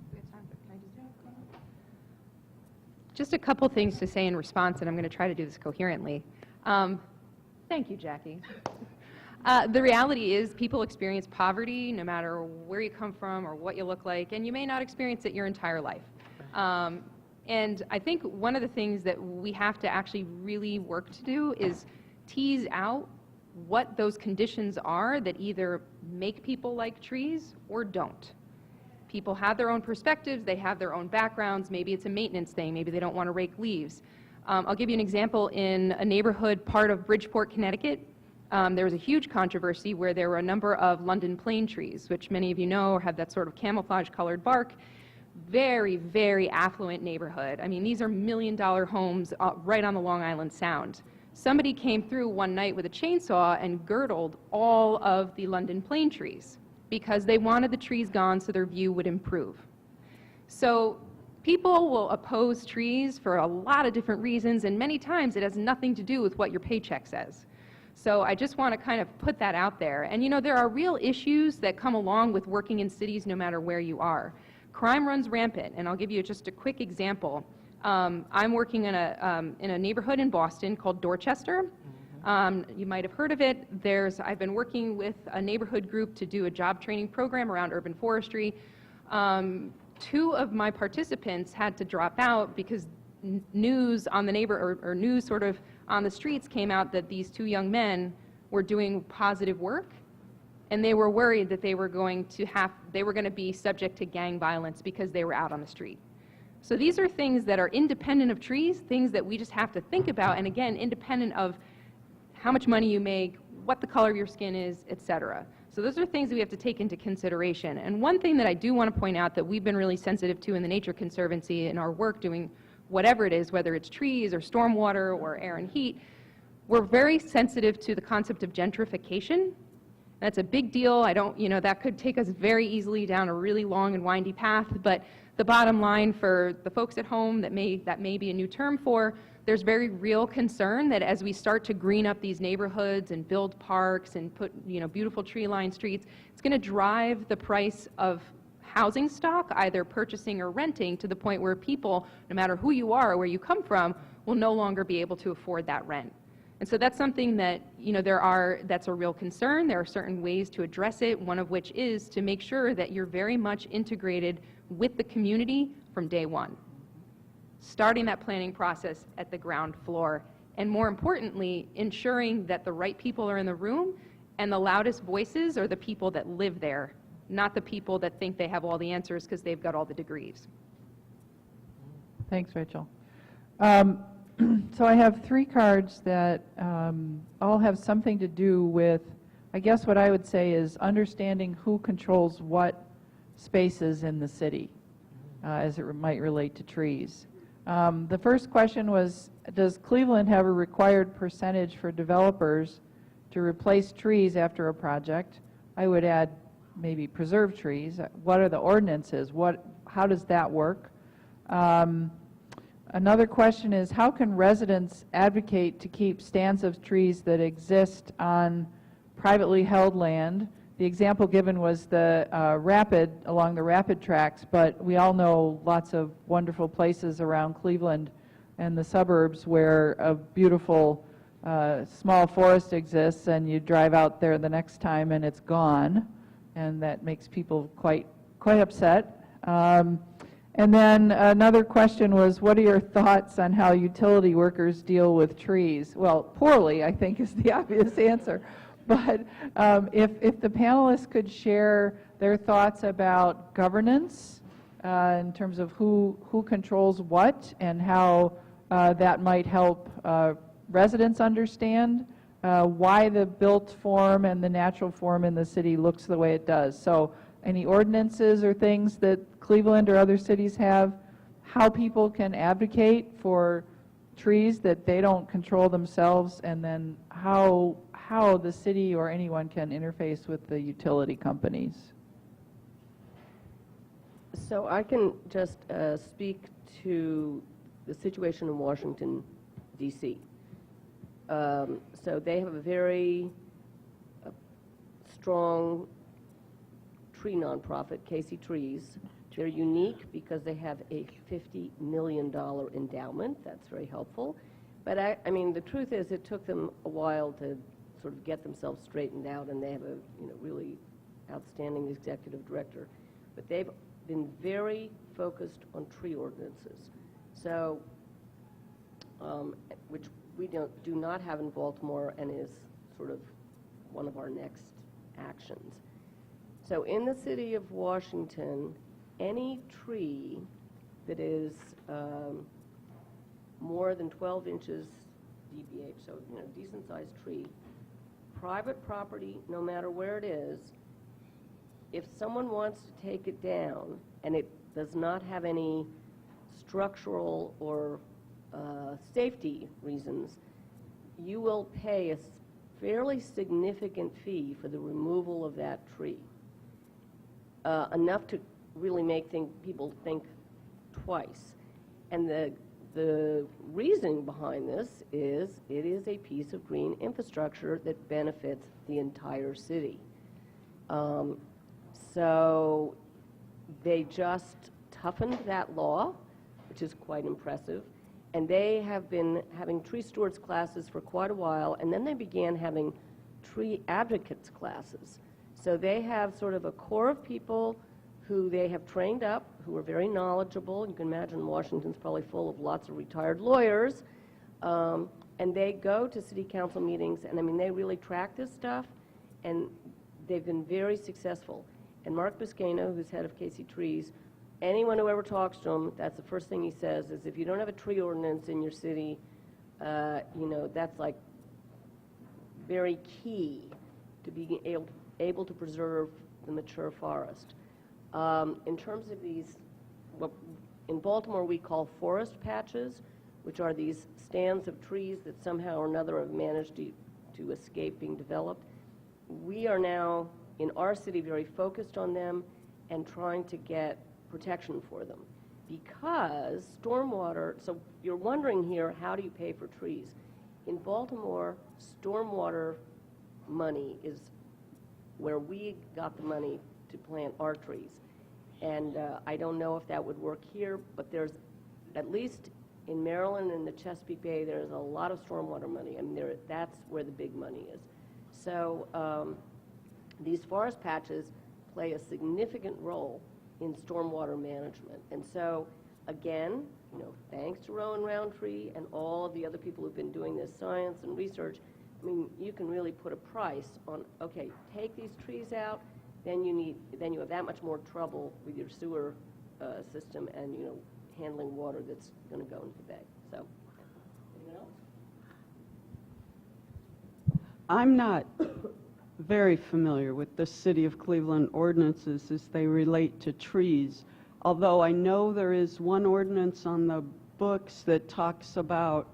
Just a couple things to say in response, and I'm going to try to do this coherently. Thank you, Jackie. The reality is people experience poverty no matter where you come from or what you look like, and you may not experience it your entire life. And I think one of the things that we have to actually really work to do is tease out what those conditions are that either make people like trees or don't. People have their own perspectives, they have their own backgrounds, maybe it's a maintenance thing, maybe they don't want to rake leaves. I'll give you an example. In a neighborhood part of Bridgeport, Connecticut, there was a huge controversy where there were a number of London plane trees, which many of you know have that sort of camouflage colored bark. Very, very affluent neighborhood. I mean, these are million-dollar homes right on the Long Island Sound. Somebody came through one night with a chainsaw and girdled all of the London plane trees because they wanted the trees gone so their view would improve. So people will oppose trees for a lot of different reasons, and many times it has nothing to do with what your paycheck says. So I just want to kind of put that out there. And you know, there are real issues that come along with working in cities no matter where you are. Crime runs rampant, and I'll give you just a quick example. I'm working in a neighborhood in Boston called Dorchester. You might have heard of it. I've been working with a neighborhood group to do a job training program around urban forestry. Two of my participants had to drop out because news on the news sort of on the streets came out that these two young men were doing positive work, and they were worried that they were going to be subject to gang violence because they were out on the street. So these are things that are independent of trees, things that we just have to think about, and again, independent of how much money you make, what the color of your skin is, etc. So those are things that we have to take into consideration. And one thing that I do want to point out that we've been really sensitive to in the Nature Conservancy in our work doing whatever it is, whether it's trees or stormwater or air and heat, we're very sensitive to the concept of gentrification. That's a big deal. That could take us very easily down a really long and windy path, but the bottom line for the folks at home that may be a new term for, there's very real concern that as we start to green up these neighborhoods and build parks and put beautiful tree-lined streets, it's going to drive the price of housing stock, either purchasing or renting, to the point where people, no matter who you are or where you come from, will no longer be able to afford that rent. And so that's something that, that's a real concern. There are certain ways to address it, one of which is to make sure that you're very much integrated with the community from day one. Starting that planning process at the ground floor, and more importantly, ensuring that the right people are in the room and the loudest voices are the people that live there, not the people that think they have all the answers because they've got all the degrees. Thanks, Rachel. So I have 3 cards that all have something to do with, I guess what I would say is understanding who controls what spaces in the city as it might relate to trees. The first question was, does Cleveland have a required percentage for developers to replace trees after a project? I would add maybe preserve trees. What are the ordinances? How does that work? Another question is, how can residents advocate to keep stands of trees that exist on privately held land? The example given was the rapid, along the rapid tracks, but we all know lots of wonderful places around Cleveland and the suburbs where a beautiful small forest exists, and you drive out there the next time and it's gone, and that makes people quite upset. And then another question was, what are your thoughts on how utility workers deal with trees? Well, poorly, I think, is the obvious answer. But if the panelists could share their thoughts about governance in terms of who controls what and how that might help residents understand why the built form and the natural form in the city looks the way it does. So any ordinances or things that Cleveland or other cities have, how people can advocate for trees that they don't control themselves, and then how the city or anyone can interface with the utility companies. So I can just speak to the situation in Washington, D.C. So they have a very strong tree nonprofit, Casey Trees. They're unique because they have a $50 million endowment. That's very helpful. But I mean, the truth is it took them a while to sort of get themselves straightened out, and they have a really outstanding executive director. But they've been very focused on tree ordinances. So, which we do not have in Baltimore, and is sort of one of our next actions. So in the city of Washington, any tree that is more than 12 inches DBH, so decent sized tree, private property, no matter where it is, if someone wants to take it down and it does not have any structural or safety reasons, you will pay a fairly significant fee for the removal of that tree. Enough to really make people think twice. And the reasoning behind this is it is a piece of green infrastructure that benefits the entire city. So they just toughened that law, which is quite impressive. And they have been having tree stewards classes for quite a while, and then they began having tree advocates classes. So they have sort of a core of people who they have trained up, who are very knowledgeable. You can imagine Washington's probably full of lots of retired lawyers. And they go to city council meetings, and I mean, they really track this stuff, and they've been very successful. And Mark Biscayno, who's head of Casey Trees, anyone who ever talks to him, that's the first thing he says is, if you don't have a tree ordinance in your city, that's like very key to being able to preserve the mature forest. In terms of these, what in Baltimore we call forest patches, which are these stands of trees that somehow or another have managed to escape being developed. We are now, in our city, very focused on them and trying to get protection for them. Because stormwater, so you're wondering here, how do you pay for trees? In Baltimore, stormwater money is where we got the money to plant our trees. And I don't know if that would work here, but there's, at least in Maryland and the Chesapeake Bay, there's a lot of stormwater money. I mean, that's where the big money is. So these forest patches play a significant role in stormwater management. And so, again, thanks to Roland Roundtree and all of the other people who've been doing this science and research, I mean, you can really put a price on, okay, take these trees out, then you have that much more trouble with your sewer system and, handling water that's going to go into the bay. So, anyone else? I'm not very familiar with the City of Cleveland ordinances as they relate to trees, although I know there is one ordinance on the books that talks about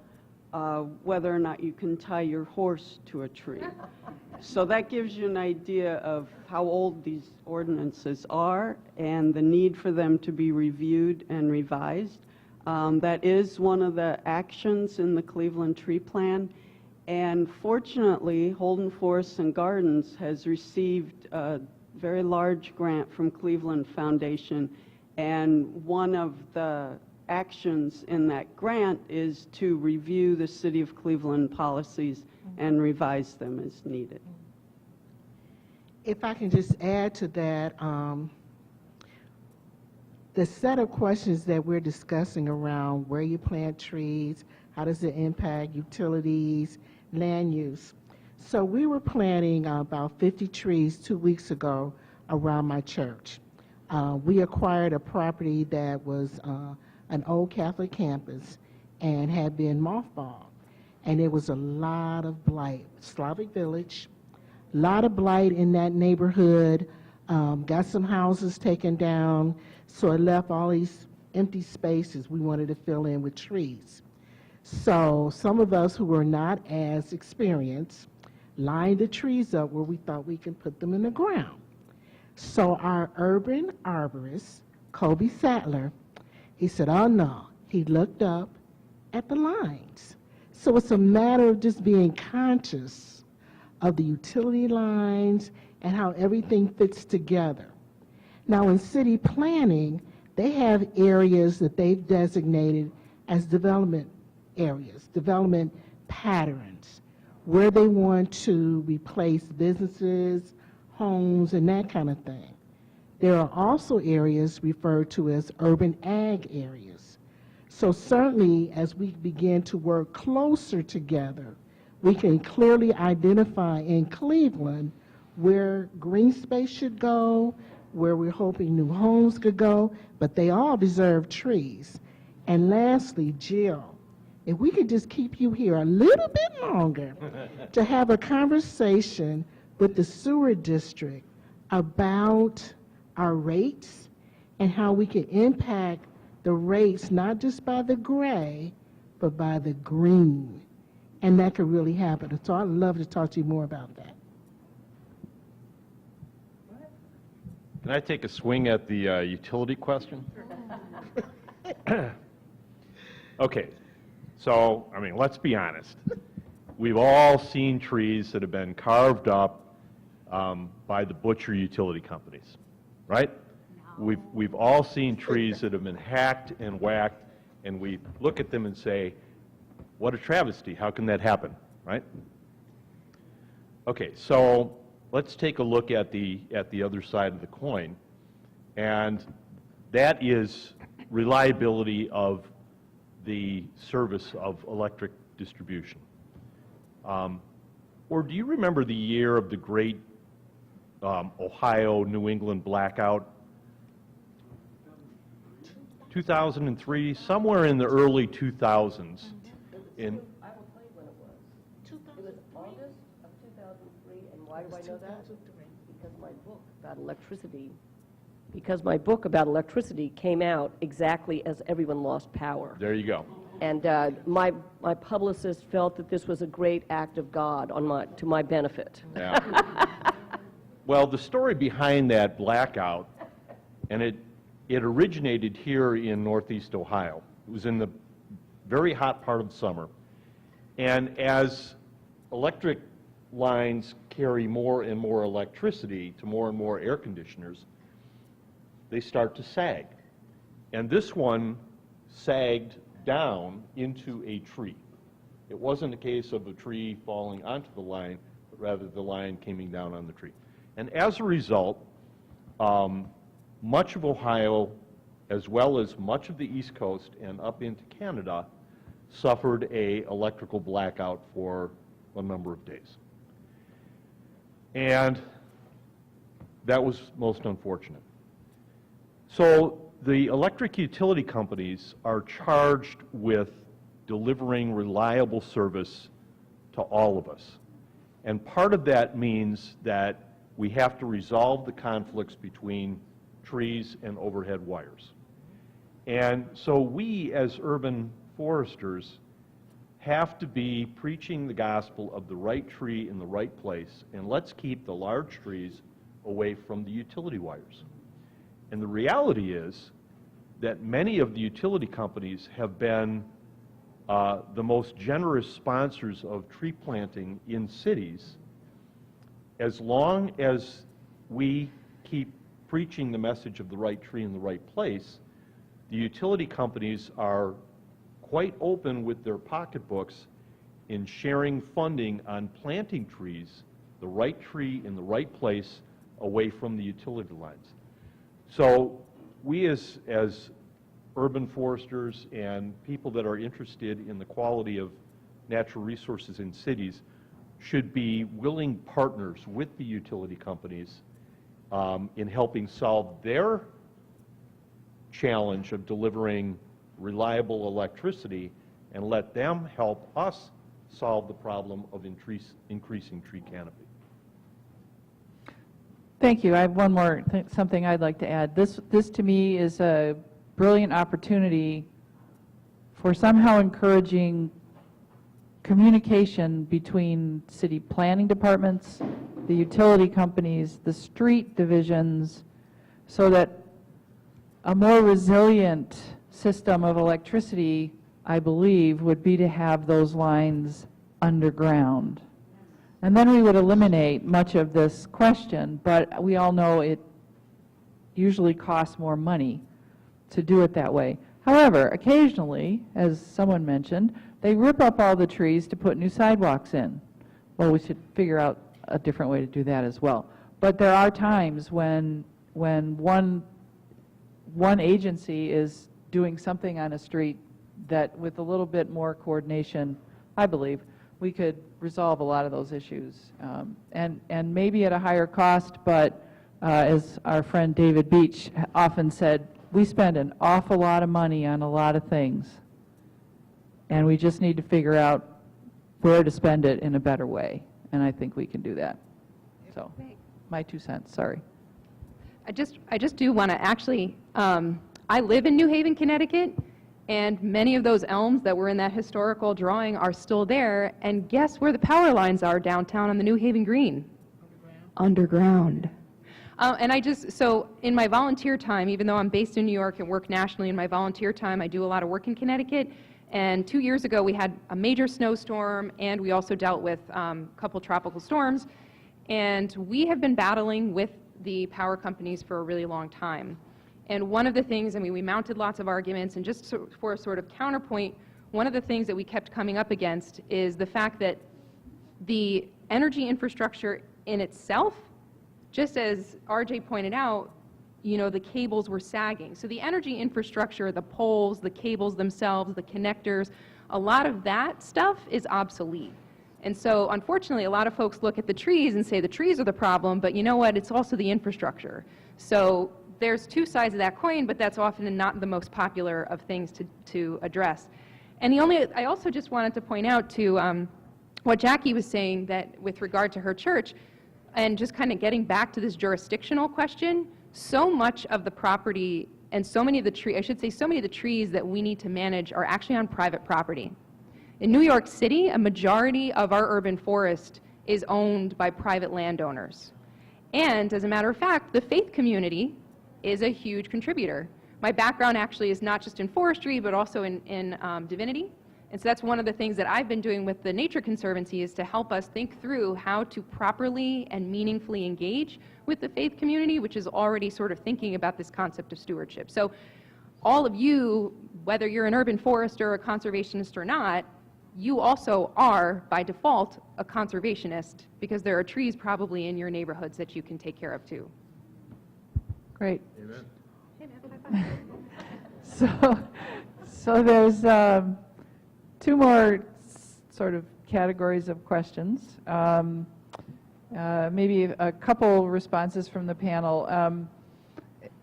whether or not you can tie your horse to a tree. So that gives you an idea of how old these ordinances are and the need for them to be reviewed and revised. That is one of the actions in the Cleveland Tree Plan. And fortunately, Holden Forests and Gardens has received a very large grant from Cleveland Foundation. And one of the actions in that grant is to review the City of Cleveland policies and revise them as needed. If I can just add to that, the set of questions that we're discussing around where you plant trees, how does it impact utilities, land use. So we were planting about 50 trees 2 weeks ago around my church. We acquired a property that was an old Catholic campus and had been mothballed. And there was a lot of blight. Slavic village, a lot of blight in that neighborhood. Got some houses taken down, so it left all these empty spaces we wanted to fill in with trees. So some of us who were not as experienced lined the trees up where we thought we could put them in the ground. So our urban arborist, Kobe Sattler, he said, oh no. He looked up at the lines. So it's a matter of just being conscious of the utility lines and how everything fits together. Now in city planning, they have areas that they've designated as development areas, development patterns, where they want to replace businesses, homes, and that kind of thing. There are also areas referred to as urban ag areas. So certainly as we begin to work closer together, we can clearly identify in Cleveland where green space should go, where we're hoping new homes could go, but they all deserve trees. And lastly, Jill, if we could just keep you here a little bit longer to have a conversation with the sewer district about our rates and how we can impact the rates not just by the gray, but by the green. And that could really happen. So I'd love to talk to you more about that. Can I take a swing at the utility question? Okay, so, I mean, let's be honest. We've all seen trees that have been carved up by the butcher utility companies, right? No. We've all seen trees that have been hacked and whacked, and we look at them and say, what a travesty, how can that happen, right? Okay, so let's take a look at the other side of the coin, and that is reliability of the service of electric distribution. Or do you remember the year of the great Ohio, New England blackout? 2003, somewhere in the early 2000s. I will tell you when it was. It was August of 2003, and why do I know that? Because my book about electricity came out exactly as everyone lost power. There you go. And my publicist felt that this was a great act of God to my benefit. Yeah. Well, the story behind that blackout, and it originated here in Northeast Ohio. It was in the very hot part of summer. And as electric lines carry more and more electricity to more and more air conditioners, they start to sag. And this one sagged down into a tree. It wasn't a case of a tree falling onto the line, but rather the line coming down on the tree. And as a result, much of Ohio, as well as much of the East Coast and up into Canada, suffered an electrical blackout for a number of days. And that was most unfortunate. So the electric utility companies are charged with delivering reliable service to all of us. And part of that means that we have to resolve the conflicts between trees and overhead wires. And so we, as urban foresters, have to be preaching the gospel of the right tree in the right place, and let's keep the large trees away from the utility wires. And the reality is that many of the utility companies have been the most generous sponsors of tree planting in cities. As long as we keep preaching the message of the right tree in the right place, the utility companies are quite open with their pocketbooks in sharing funding on planting trees, the right tree in the right place, away from the utility lines. So we as urban foresters and people that are interested in the quality of natural resources in cities should be willing partners with the utility companies in helping solve their challenge of delivering reliable electricity, and let them help us solve the problem of increasing tree canopy. Thank you. I have one more something I'd like to add. This to me is a brilliant opportunity for somehow encouraging communication between city planning departments, the utility companies, the street divisions, so that a more resilient system of electricity, I believe, would be to have those lines underground. And then we would eliminate much of this question, but we all know it usually costs more money to do it that way. However, occasionally, as someone mentioned, they rip up all the trees to put new sidewalks in. Well, we should figure out a different way to do that as well. But there are times when one agency is doing something on a street that with a little bit more coordination, I believe, we could resolve a lot of those issues. And maybe at a higher cost, but as our friend David Beach often said, we spend an awful lot of money on a lot of things, and we just need to figure out where to spend it in a better way, and I think we can do that. So, my 2 cents, sorry. I just do want to actually, I live in New Haven, Connecticut, and many of those elms that were in that historical drawing are still there, and guess where the power lines are downtown on the New Haven Green? Underground. So in my volunteer time, even though I'm based in New York and work nationally, in my volunteer time, I do a lot of work in Connecticut. And 2 years ago, we had a major snowstorm, and we also dealt with a couple tropical storms. And we have been battling with the power companies for a really long time. And one of the things, I mean, we mounted lots of arguments, and just for a sort of counterpoint, one of the things that we kept coming up against is the fact that the energy infrastructure in itself, just as RJ pointed out, you know, the cables were sagging. So the energy infrastructure, the poles, the cables themselves, the connectors, a lot of that stuff is obsolete. And so unfortunately, a lot of folks look at the trees and say the trees are the problem, but you know what, it's also the infrastructure. So there's two sides of that coin, but that's often not the most popular of things to address. And I also just wanted to point out to what Jackie was saying, that with regard to her church, and just kind of getting back to this jurisdictional question, so much of the property and so many of the trees that we need to manage are actually on private property. In New York City, a majority of our urban forest is owned by private landowners. And as a matter of fact, the faith community is a huge contributor. My background actually is not just in forestry, but also in divinity. And so that's one of the things that I've been doing with the Nature Conservancy, is to help us think through how to properly and meaningfully engage with the faith community, which is already sort of thinking about this concept of stewardship. So all of you, whether you're an urban forester, a conservationist or not, you also are, by default, a conservationist, because there are trees probably in your neighborhoods that you can take care of too. Great. Amen. So there's two more sort of categories of questions. Maybe a couple responses from the panel.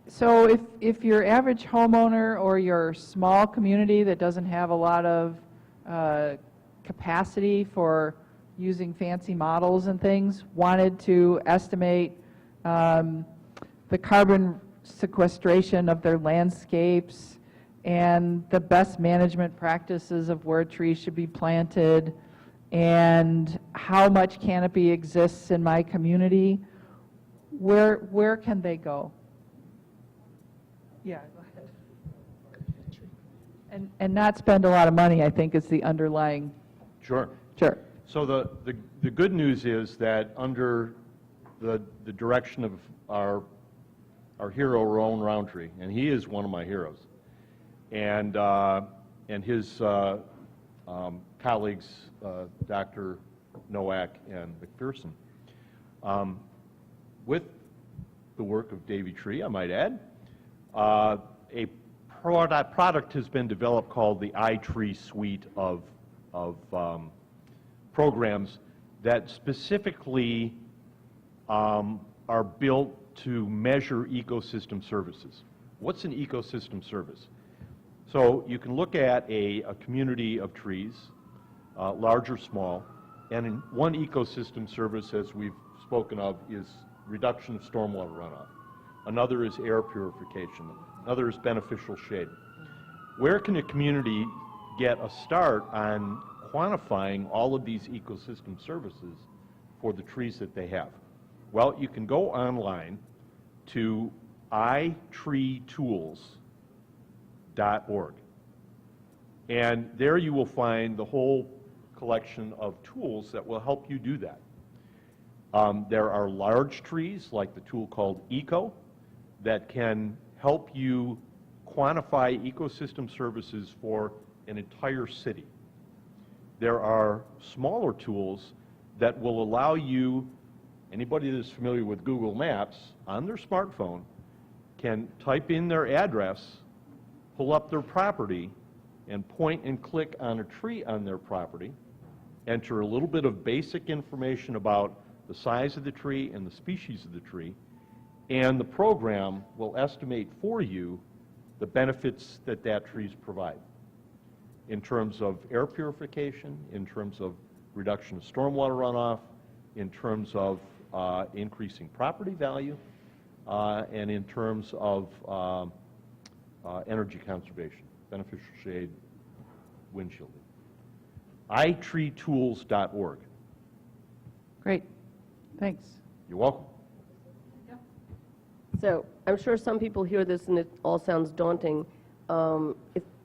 So if your average homeowner or your small community that doesn't have a lot of capacity for using fancy models and things wanted to estimate the carbon sequestration of their landscapes and the best management practices of where trees should be planted and how much canopy exists in my community, where can they go? Yeah, go ahead. And not spend a lot of money, I think, is the underlying. Sure. Sure. So the good news is that under the direction of our hero, Roland Roundtree, and he is one of my heroes, and his colleagues, Dr. Nowak and McPherson, with the work of Davy Tree, I might add, a product has been developed called the iTree suite of programs that specifically are built to measure ecosystem services. What's an ecosystem service? So you can look at a community of trees, large or small, and in one ecosystem service, as we've spoken of, is reduction of stormwater runoff. Another is air purification. Another is beneficial shade. Where can a community get a start on quantifying all of these ecosystem services for the trees that they have? Well, you can go online to itreetools.org. And there you will find the whole collection of tools that will help you do that. There are large trees, like the tool called ECO, that can help you quantify ecosystem services for an entire city. There are smaller tools that will allow you, anybody that is familiar with Google Maps, on their smartphone, can type in their address, pull up their property, and point and click on a tree on their property, enter a little bit of basic information about the size of the tree and the species of the tree, and the program will estimate for you the benefits that that trees provide in terms of air purification, in terms of reduction of stormwater runoff, in terms of increasing property value, and in terms of energy conservation, beneficial shade, wind shielding. itreetools.org. Great, thanks. You're welcome. So I'm sure some people hear this and it all sounds daunting.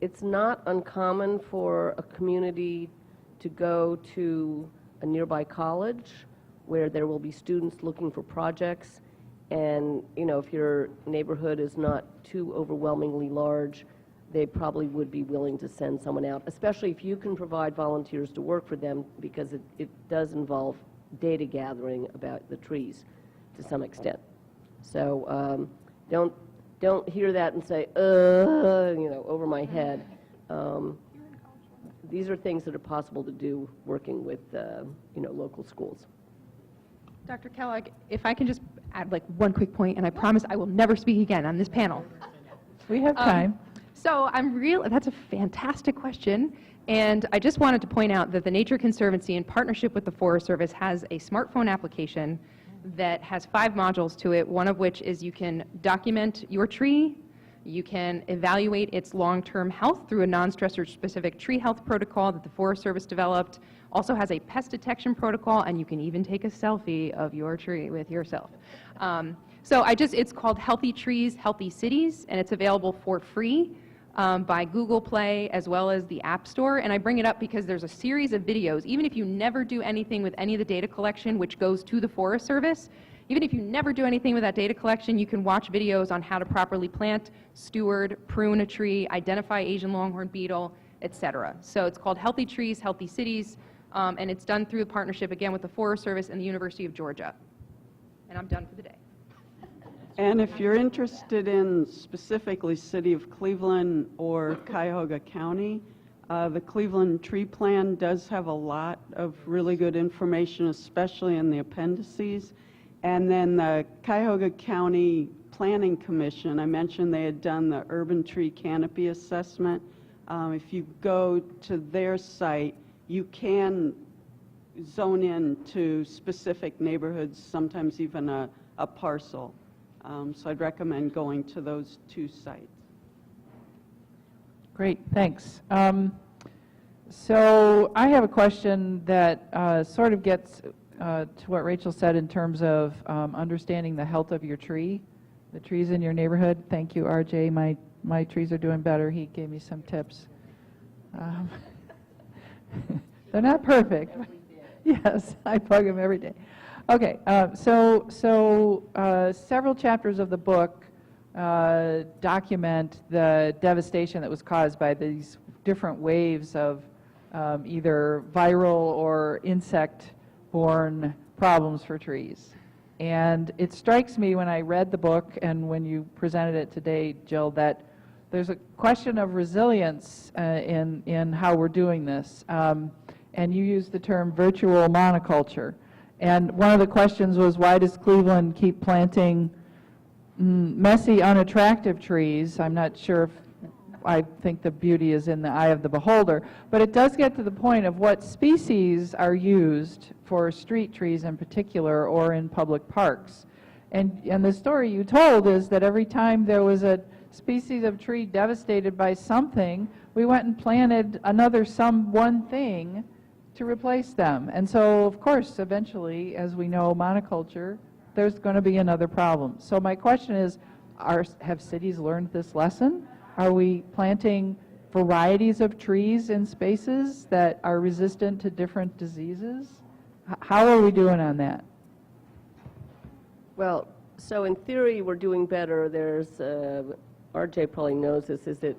It's not uncommon for a community to go to a nearby college where there will be students looking for projects. And, you know, if your neighborhood is not too overwhelmingly large, they probably would be willing to send someone out, especially if you can provide volunteers to work for them, because it does involve data gathering about the trees to some extent. So don't hear that and say, you know, over my head. These are things that are possible to do working with, you know, local schools. Dr. Kellogg, if I can just add like one quick point, and I promise I will never speak again on this panel. We have time. So that's a fantastic question. And I just wanted to point out that the Nature Conservancy, in partnership with the Forest Service, has a smartphone application that has 5 modules to it, one of which is you can document your tree, you can evaluate its long-term health through a non-stressor specific tree health protocol that the Forest Service developed, also has a pest detection protocol, and you can even take a selfie of your tree with yourself. So it's called Healthy Trees, Healthy Cities, and it's available for free by Google Play as well as the App Store. And I bring it up because there's a series of videos, even if you never do anything with any of the data collection which goes to the Forest Service, even if you never do anything with that data collection, you can watch videos on how to properly plant, steward, prune a tree, identify Asian longhorn beetle, etc. So it's called Healthy Trees, Healthy Cities, and it's done through a partnership, again, with the Forest Service and the University of Georgia. And I'm done for the day. And if you're interested in specifically City of Cleveland or Cuyahoga County, the Cleveland Tree Plan does have a lot of really good information, especially in the appendices. And then the Cuyahoga County Planning Commission, I mentioned they had done the urban tree canopy assessment. If you go to their site, you can zone in to specific neighborhoods, sometimes even a parcel. So I'd recommend going to those 2 sites. Great, thanks. So I have a question that sort of gets to what Rachel said in terms of understanding the health of your tree, the trees in your neighborhood. Thank you, RJ. My trees are doing better. He gave me some tips. They're not perfect. Yes, I bug him every day. Okay, so several chapters of the book document the devastation that was caused by these different waves of either viral or insect-borne problems for trees. And it strikes me when I read the book and when you presented it today, Jill, that there's a question of resilience in how we're doing this. and you used the term virtual monoculture. And one of the questions was, why does Cleveland keep planting messy, unattractive trees? I'm not sure if I think the beauty is in the eye of the beholder, but it does get to the point of what species are used for street trees in particular or in public parks. And the story you told is that every time there was a species of tree devastated by something, we went and planted another one thing to replace them. And so, of course, eventually, as we know, monoculture, there's going to be another problem. So my question is, have cities learned this lesson? Are we planting varieties of trees in spaces that are resistant to different diseases? How are we doing on that? Well, so in theory, we're doing better. There's, RJ probably knows this, is it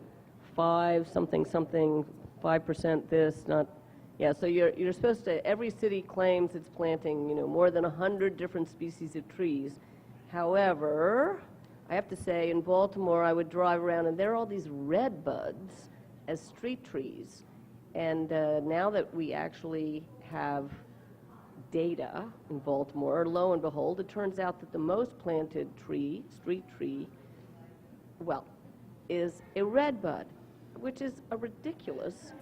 5% this, not, yeah, so you're supposed to, every city claims it's planting, more than 100 different species of trees. However, I have to say, in Baltimore, I would drive around, and there are all these red buds as street trees. And now that we actually have data in Baltimore, lo and behold, it turns out that the most planted tree, street tree, well, is a red bud, which is a ridiculous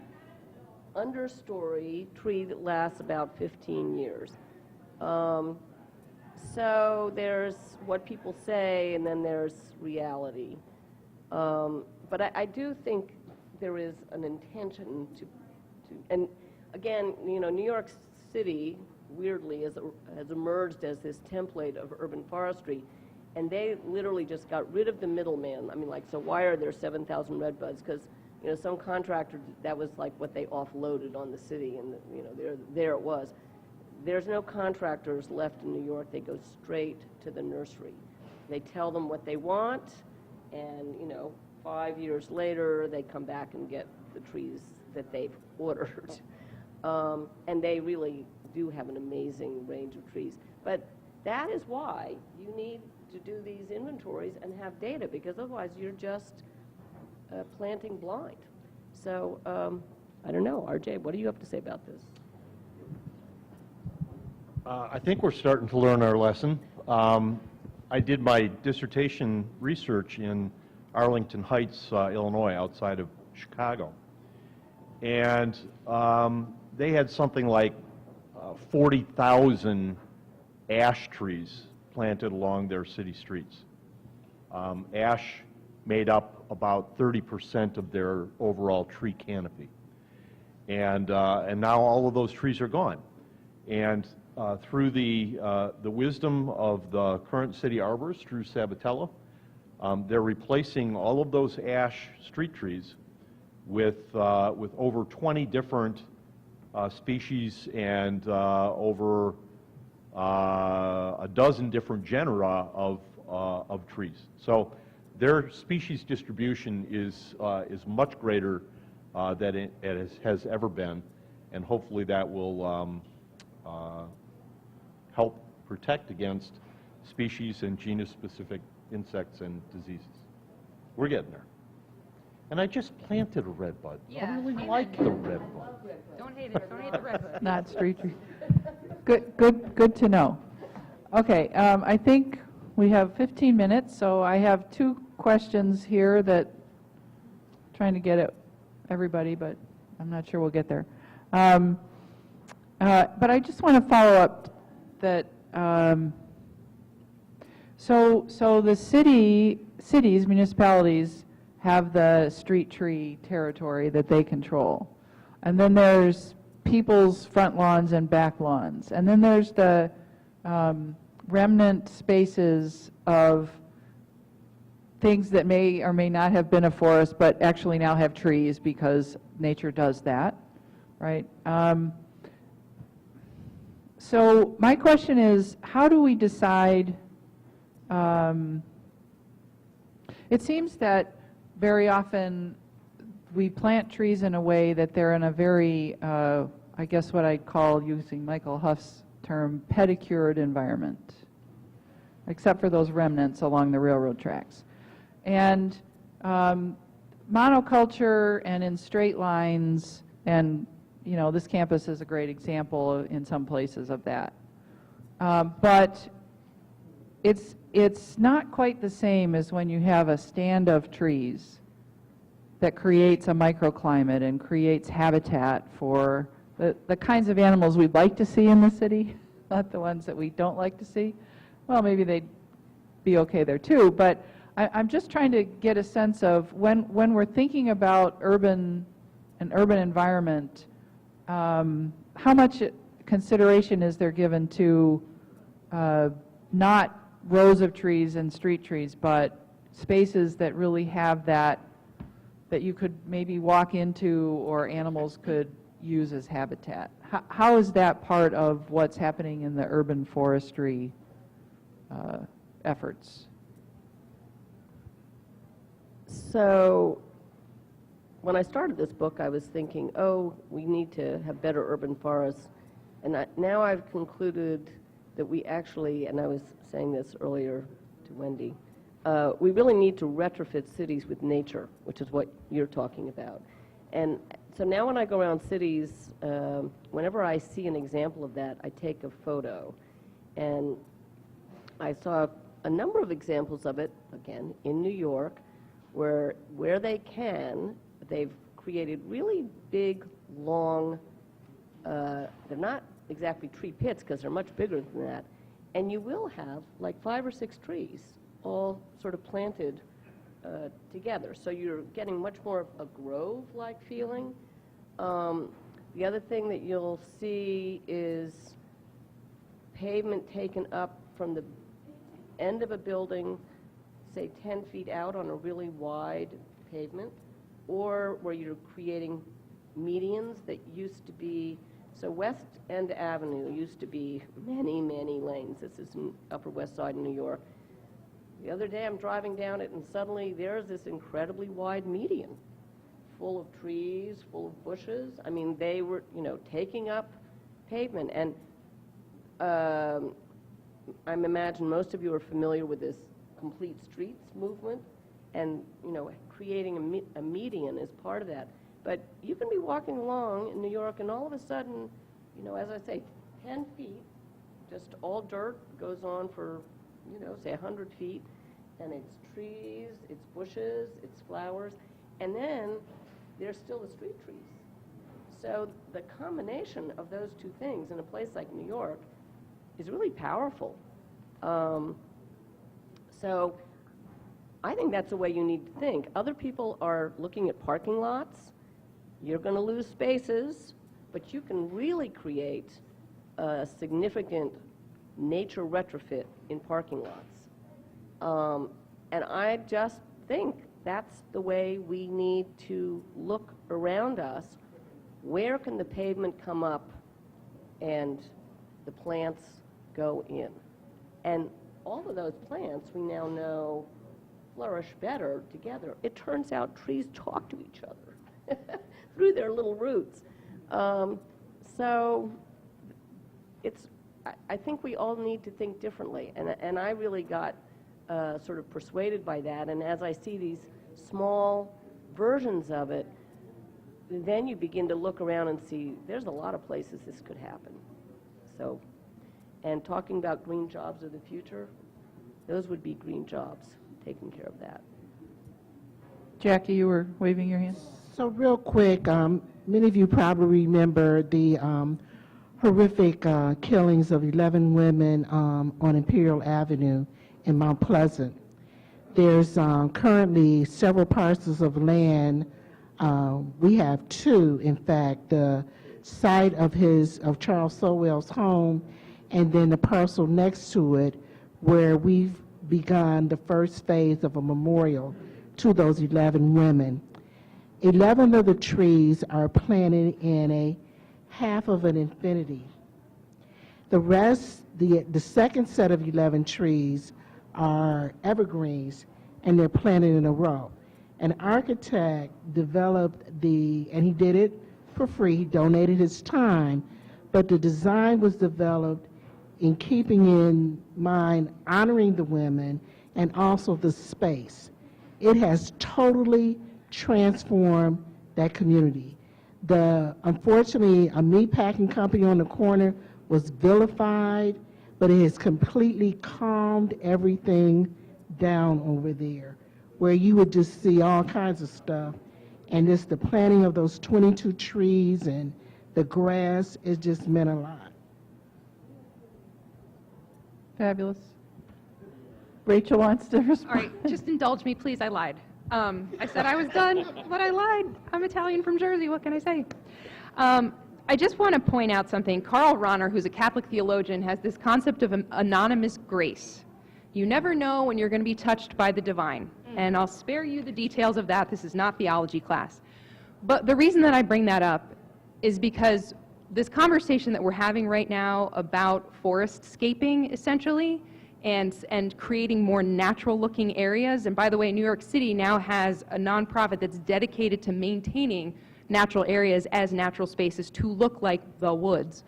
understory tree that lasts about 15 years. So there's what people say, and then there's reality. But I do think there is an intention to and again, New York City, weirdly, has emerged as this template of urban forestry, and they literally just got rid of the middleman. I mean, so why are there 7,000 redbuds? Because, some contractor, that was like what they offloaded on the city, and, there it was. There's no contractors left in New York. They go straight to the nursery. They tell them what they want, and, 5 years later, they come back and get the trees that they've ordered. And they really do have an amazing range of trees. But that is why you need to do these inventories and have data, because otherwise you're just planting blind. So I don't know, RJ, what do you have to say about this? I think we're starting to learn our lesson. I did my dissertation research in Arlington Heights, Illinois, outside of Chicago. And they had something like 40,000 ash trees planted along their city streets. Ash made up about 30% of their overall tree canopy. And now all of those trees are gone. And through the wisdom of the current city arborist, Drew Sabatella, they're replacing all of those ash street trees with over 20 different species and over a dozen different genera of trees. So their species distribution is much greater than it has ever been, and hopefully that will help protect against species and genus-specific insects and diseases. We're getting there. And I just planted a red bud. Yeah. I really like the red bud. Don't hate it. Don't hate the redbud. Not street tree. Good to know. Okay, I think we have 15 minutes, so I have two questions here that trying to get at everybody, but I'm not sure we'll get there. But I just want to follow up that so the cities, municipalities have the street tree territory that they control. And then there's people's front lawns and back lawns. And then there's the remnant spaces of things that may or may not have been a forest, but actually now have trees because nature does that, right? So my question is, how do we decide? It seems that very often we plant trees in a way that they're in a very, I guess what I'd call, using Michael Huff's term, pedicured environment, except for those remnants along the railroad tracks. And monoculture and in straight lines and, you know, this campus is a great example in some places of that. But it's not quite the same as when you have a stand of trees that creates a microclimate and creates habitat for the kinds of animals we'd like to see in the city, not the ones that we don't like to see. Well, maybe they'd be okay there too, but I'm just trying to get a sense of when we're thinking about an urban environment, how much consideration is there given to not rows of trees and street trees, but spaces that really have that you could maybe walk into or animals could use as habitat? How is that part of what's happening in the urban forestry efforts? So when I started this book, I was thinking, oh, we need to have better urban forests. And now I've concluded that we actually, and I was saying this earlier to Wendy, we really need to retrofit cities with nature, which is what you're talking about. And so now when I go around cities, whenever I see an example of that, I take a photo. And I saw a number of examples of it, again, in New York, where they can, they've created really big, long, they're not exactly tree pits because they're much bigger than that, and you will have like 5 or 6 trees all sort of planted together. So you're getting much more of a grove-like feeling. The other thing that you'll see is pavement taken up from the end of a building, say 10 feet out on a really wide pavement, or where you're creating medians that used to be, so West End Avenue used to be many, many lanes. This is in Upper West Side of New York. The other day I'm driving down it and suddenly there's this incredibly wide median full of trees, full of bushes. I mean, they were, you know, taking up pavement. And I imagine most of you are familiar with this complete streets movement, and, you know, creating a median is part of that. But you can be walking along in New York and all of a sudden, you know, as I say, 10 feet, just all dirt goes on for, you know, say 100 feet, and it's trees, it's bushes, it's flowers, and then there's still the street trees. So the combination of those two things in a place like New York is really powerful. So I think that's the way you need to think. Other people are looking at parking lots. You're going to lose spaces, but you can really create a significant nature retrofit in parking lots. And I just think that's the way we need to look around us. Where can the pavement come up and the plants go in? And all of those plants we now know flourish better together. It turns out trees talk to each other through their little roots. So I think we all need to think differently, and I really got sort of persuaded by that. And as I see these small versions of it, then you begin to look around and see there's a lot of places this could happen. So, and talking about green jobs of the future, those would be green jobs, taking care of that. Jackie, you were waving your hand. So real quick, many of you probably remember the horrific killings of 11 women on Imperial Avenue in Mount Pleasant. There's currently several parcels of land. We have 2, in fact, the site of Charles Sowell's home, and then the parcel next to it, where we've begun the first phase of a memorial to those 11 women. 11 of the trees are planted in a half of an infinity. The rest, the second set of 11 trees are evergreens, and they're planted in a row. An architect developed and he did it for free, he donated his time, but the design was developed in keeping in mind honoring the women and also the space. It has totally transformed that community. Unfortunately, a meatpacking company on the corner was vilified, but it has completely calmed everything down over there, where you would just see all kinds of stuff. And just the planting of those 22 trees and the grass, it just meant a lot. Fabulous. Rachel wants to All respond. right, just indulge me, please. I lied. I said I was done, but I lied. I'm Italian from Jersey. What can I say? I just want to point out something. Karl Rahner, who's a Catholic theologian, has this concept of anonymous grace. You never know when you're going to be touched by the divine. And I'll spare you the details of that. This is not theology class. But the reason that I bring that up is because this conversation that we're having right now about forest scaping, essentially, and creating more natural-looking areas. And by the way, New York City now has a nonprofit that's dedicated to maintaining natural areas as natural spaces to look like the woods.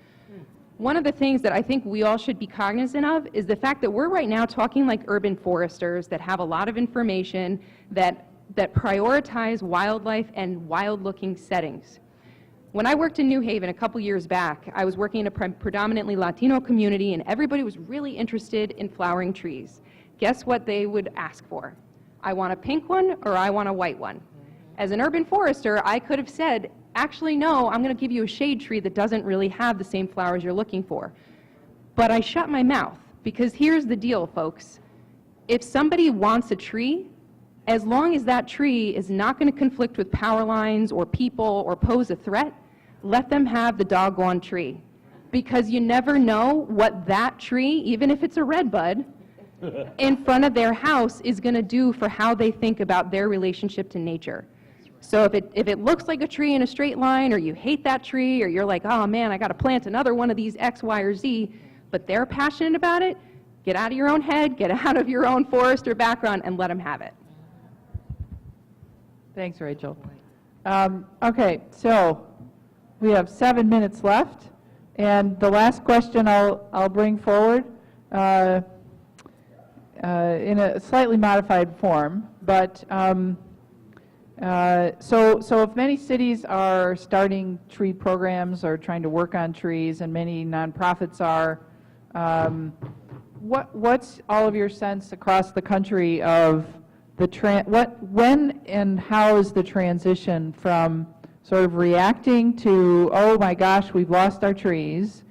One of the things that I think we all should be cognizant of is the fact that we're right now talking like urban foresters that have a lot of information that prioritize wildlife and wild-looking settings. When I worked in New Haven a couple years back, I was working in a predominantly Latino community, and everybody was really interested in flowering trees. Guess what they would ask for? I want a pink one or I want a white one. As an urban forester, I could have said, actually, no, I'm going to give you a shade tree that doesn't really have the same flowers you're looking for. But I shut my mouth, because here's the deal, folks. If somebody wants a tree, as long as that tree is not going to conflict with power lines or people or pose a threat, let them have the doggone tree. Because you never know what that tree, even if it's a red bud, in front of their house is going to do for how they think about their relationship to nature. So if it looks like a tree in a straight line, or you hate that tree, or you're like, oh man, I got to plant another one of these X, Y, or Z, but they're passionate about it, get out of your own head, get out of your own forester background, and let them have it. Thanks, Rachel. Okay, so we have 7 minutes left, and the last question I'll bring forward in a slightly modified form, but so if many cities are starting tree programs or trying to work on trees, and many nonprofits are, what's all of your sense across the country of when and how is the transition from sort of reacting to, oh my gosh, we've lost our trees,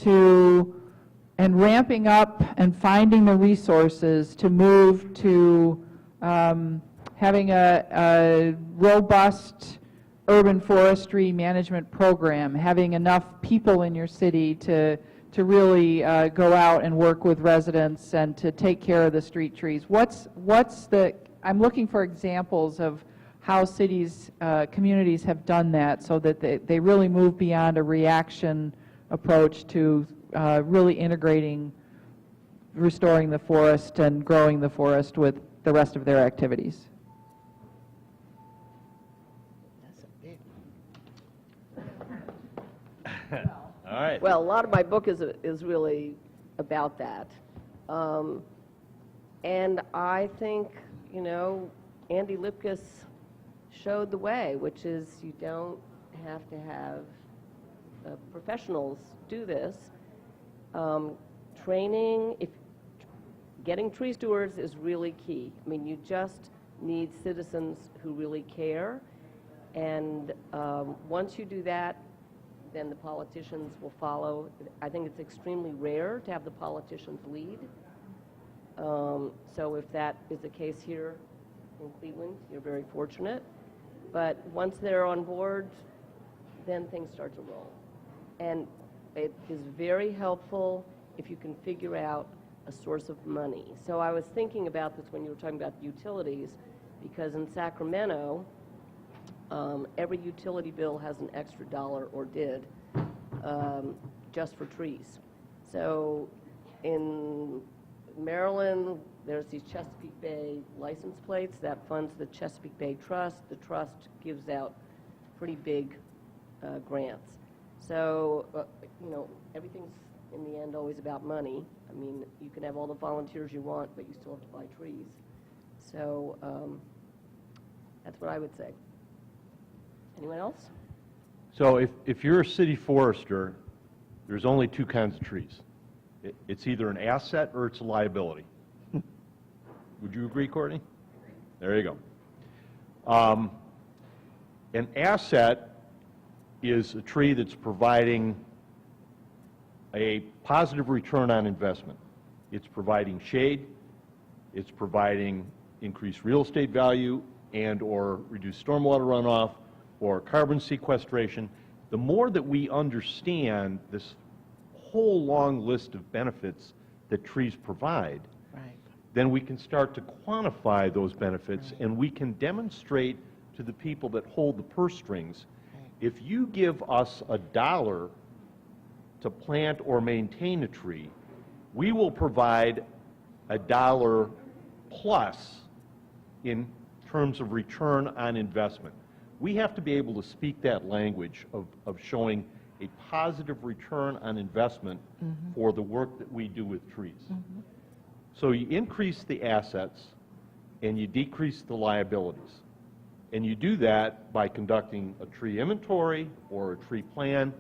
and ramping up and finding the resources to move to having a robust urban forestry management program, having enough people in your city to really go out and work with residents and to take care of the street trees. I'm looking for examples of how cities, communities have done that, so that they really move beyond a reaction approach to really integrating restoring the forest and growing the forest with the rest of their activities. All right. Well, a lot of my book is really about that. And I think, Andy Lipkis showed the way, which is you don't have to have professionals do this. Training, getting tree stewards is really key. I mean, you just need citizens who really care. And once you do that, then the politicians will follow. I think it's extremely rare to have the politicians lead. So if that is the case here in Cleveland, you're very fortunate. But once they're on board, then things start to roll. And it is very helpful if you can figure out a source of money. So I was thinking about this when you were talking about utilities, because in Sacramento, every utility bill has an extra dollar, or did, just for trees. So in Maryland, there's these Chesapeake Bay license plates that funds the Chesapeake Bay Trust. The trust gives out pretty big grants. So, everything's in the end always about money. I mean, you can have all the volunteers you want, but you still have to buy trees. So that's what I would say. Anyone else? So if you're a city forester, there's only two kinds of trees. It's either an asset or it's a liability. Would you agree, Courtney? There you go. An asset is a tree that's providing a positive return on investment. It's providing shade, it's providing increased real estate value and or reduced stormwater runoff or carbon sequestration. The more that we understand this whole long list of benefits that trees provide, Right. then we can start to quantify those benefits, and we can demonstrate to the people that hold the purse strings, if you give us $1 to plant or maintain a tree, we will provide $1 plus in terms of return on investment. We have to be able to speak that language of showing a positive return on investment for the work that we do with trees. So you increase the assets and you decrease the liabilities. And you do that by conducting a tree inventory or a tree plan,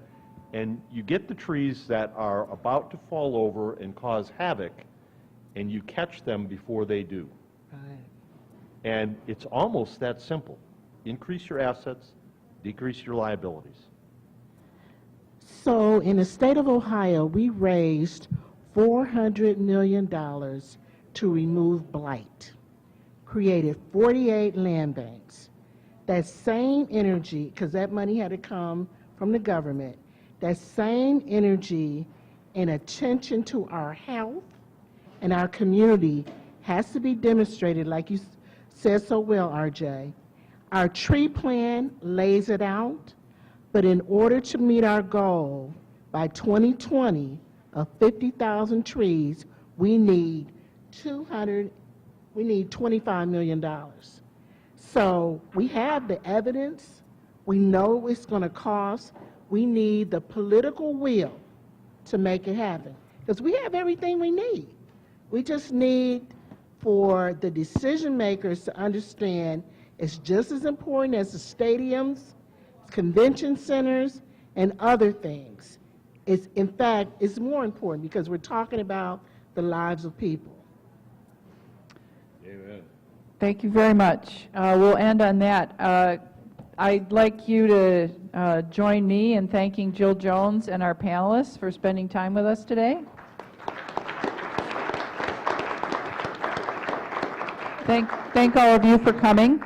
and you get the trees that are about to fall over and cause havoc, and you catch them before they do. Right. And it's almost that simple. Increase your assets, decrease your liabilities. So in the state of Ohio, we raised $400 million to remove blight, created 48 land banks. That same energy, because that money had to come from the government, that same energy and attention to our health and our community has to be demonstrated, like you said so well, RJ. Our tree plan lays it out, but in order to meet our goal by 2020 of 50,000 trees, we need $25 million. So we have the evidence, we know what it's going to cost, we need the political will to make it happen. Because we have everything we need. We just need for the decision makers to understand it's just as important as the stadiums, convention centers, and other things. In fact, it's more important because we're talking about the lives of people. Amen. Thank you very much. We'll end on that. I'd like you to join me in thanking Jill Jones and our panelists for spending time with us today. Thank all of you for coming.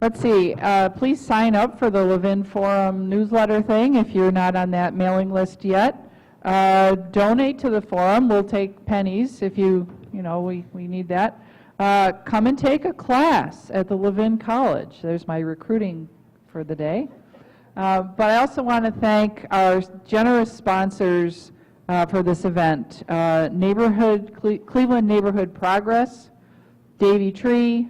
Let's see, please sign up for the Levin Forum newsletter thing if you're not on that mailing list yet. Donate to the forum. We'll take pennies if we need that. Come and take a class at the Levin College. There's my recruiting for the day. But I also want to thank our generous sponsors for this event. Cleveland Neighborhood Progress, Davy Tree,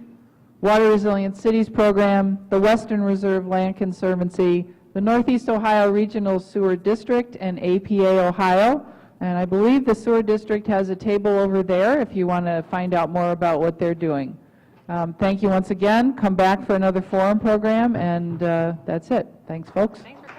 Water Resilient Cities Program, the Western Reserve Land Conservancy, the Northeast Ohio Regional Sewer District, and APA Ohio. And I believe the sewer district has a table over there if you want to find out more about what they're doing. Thank you once again. Come back for another forum program, and that's it. Thanks, folks. Thanks for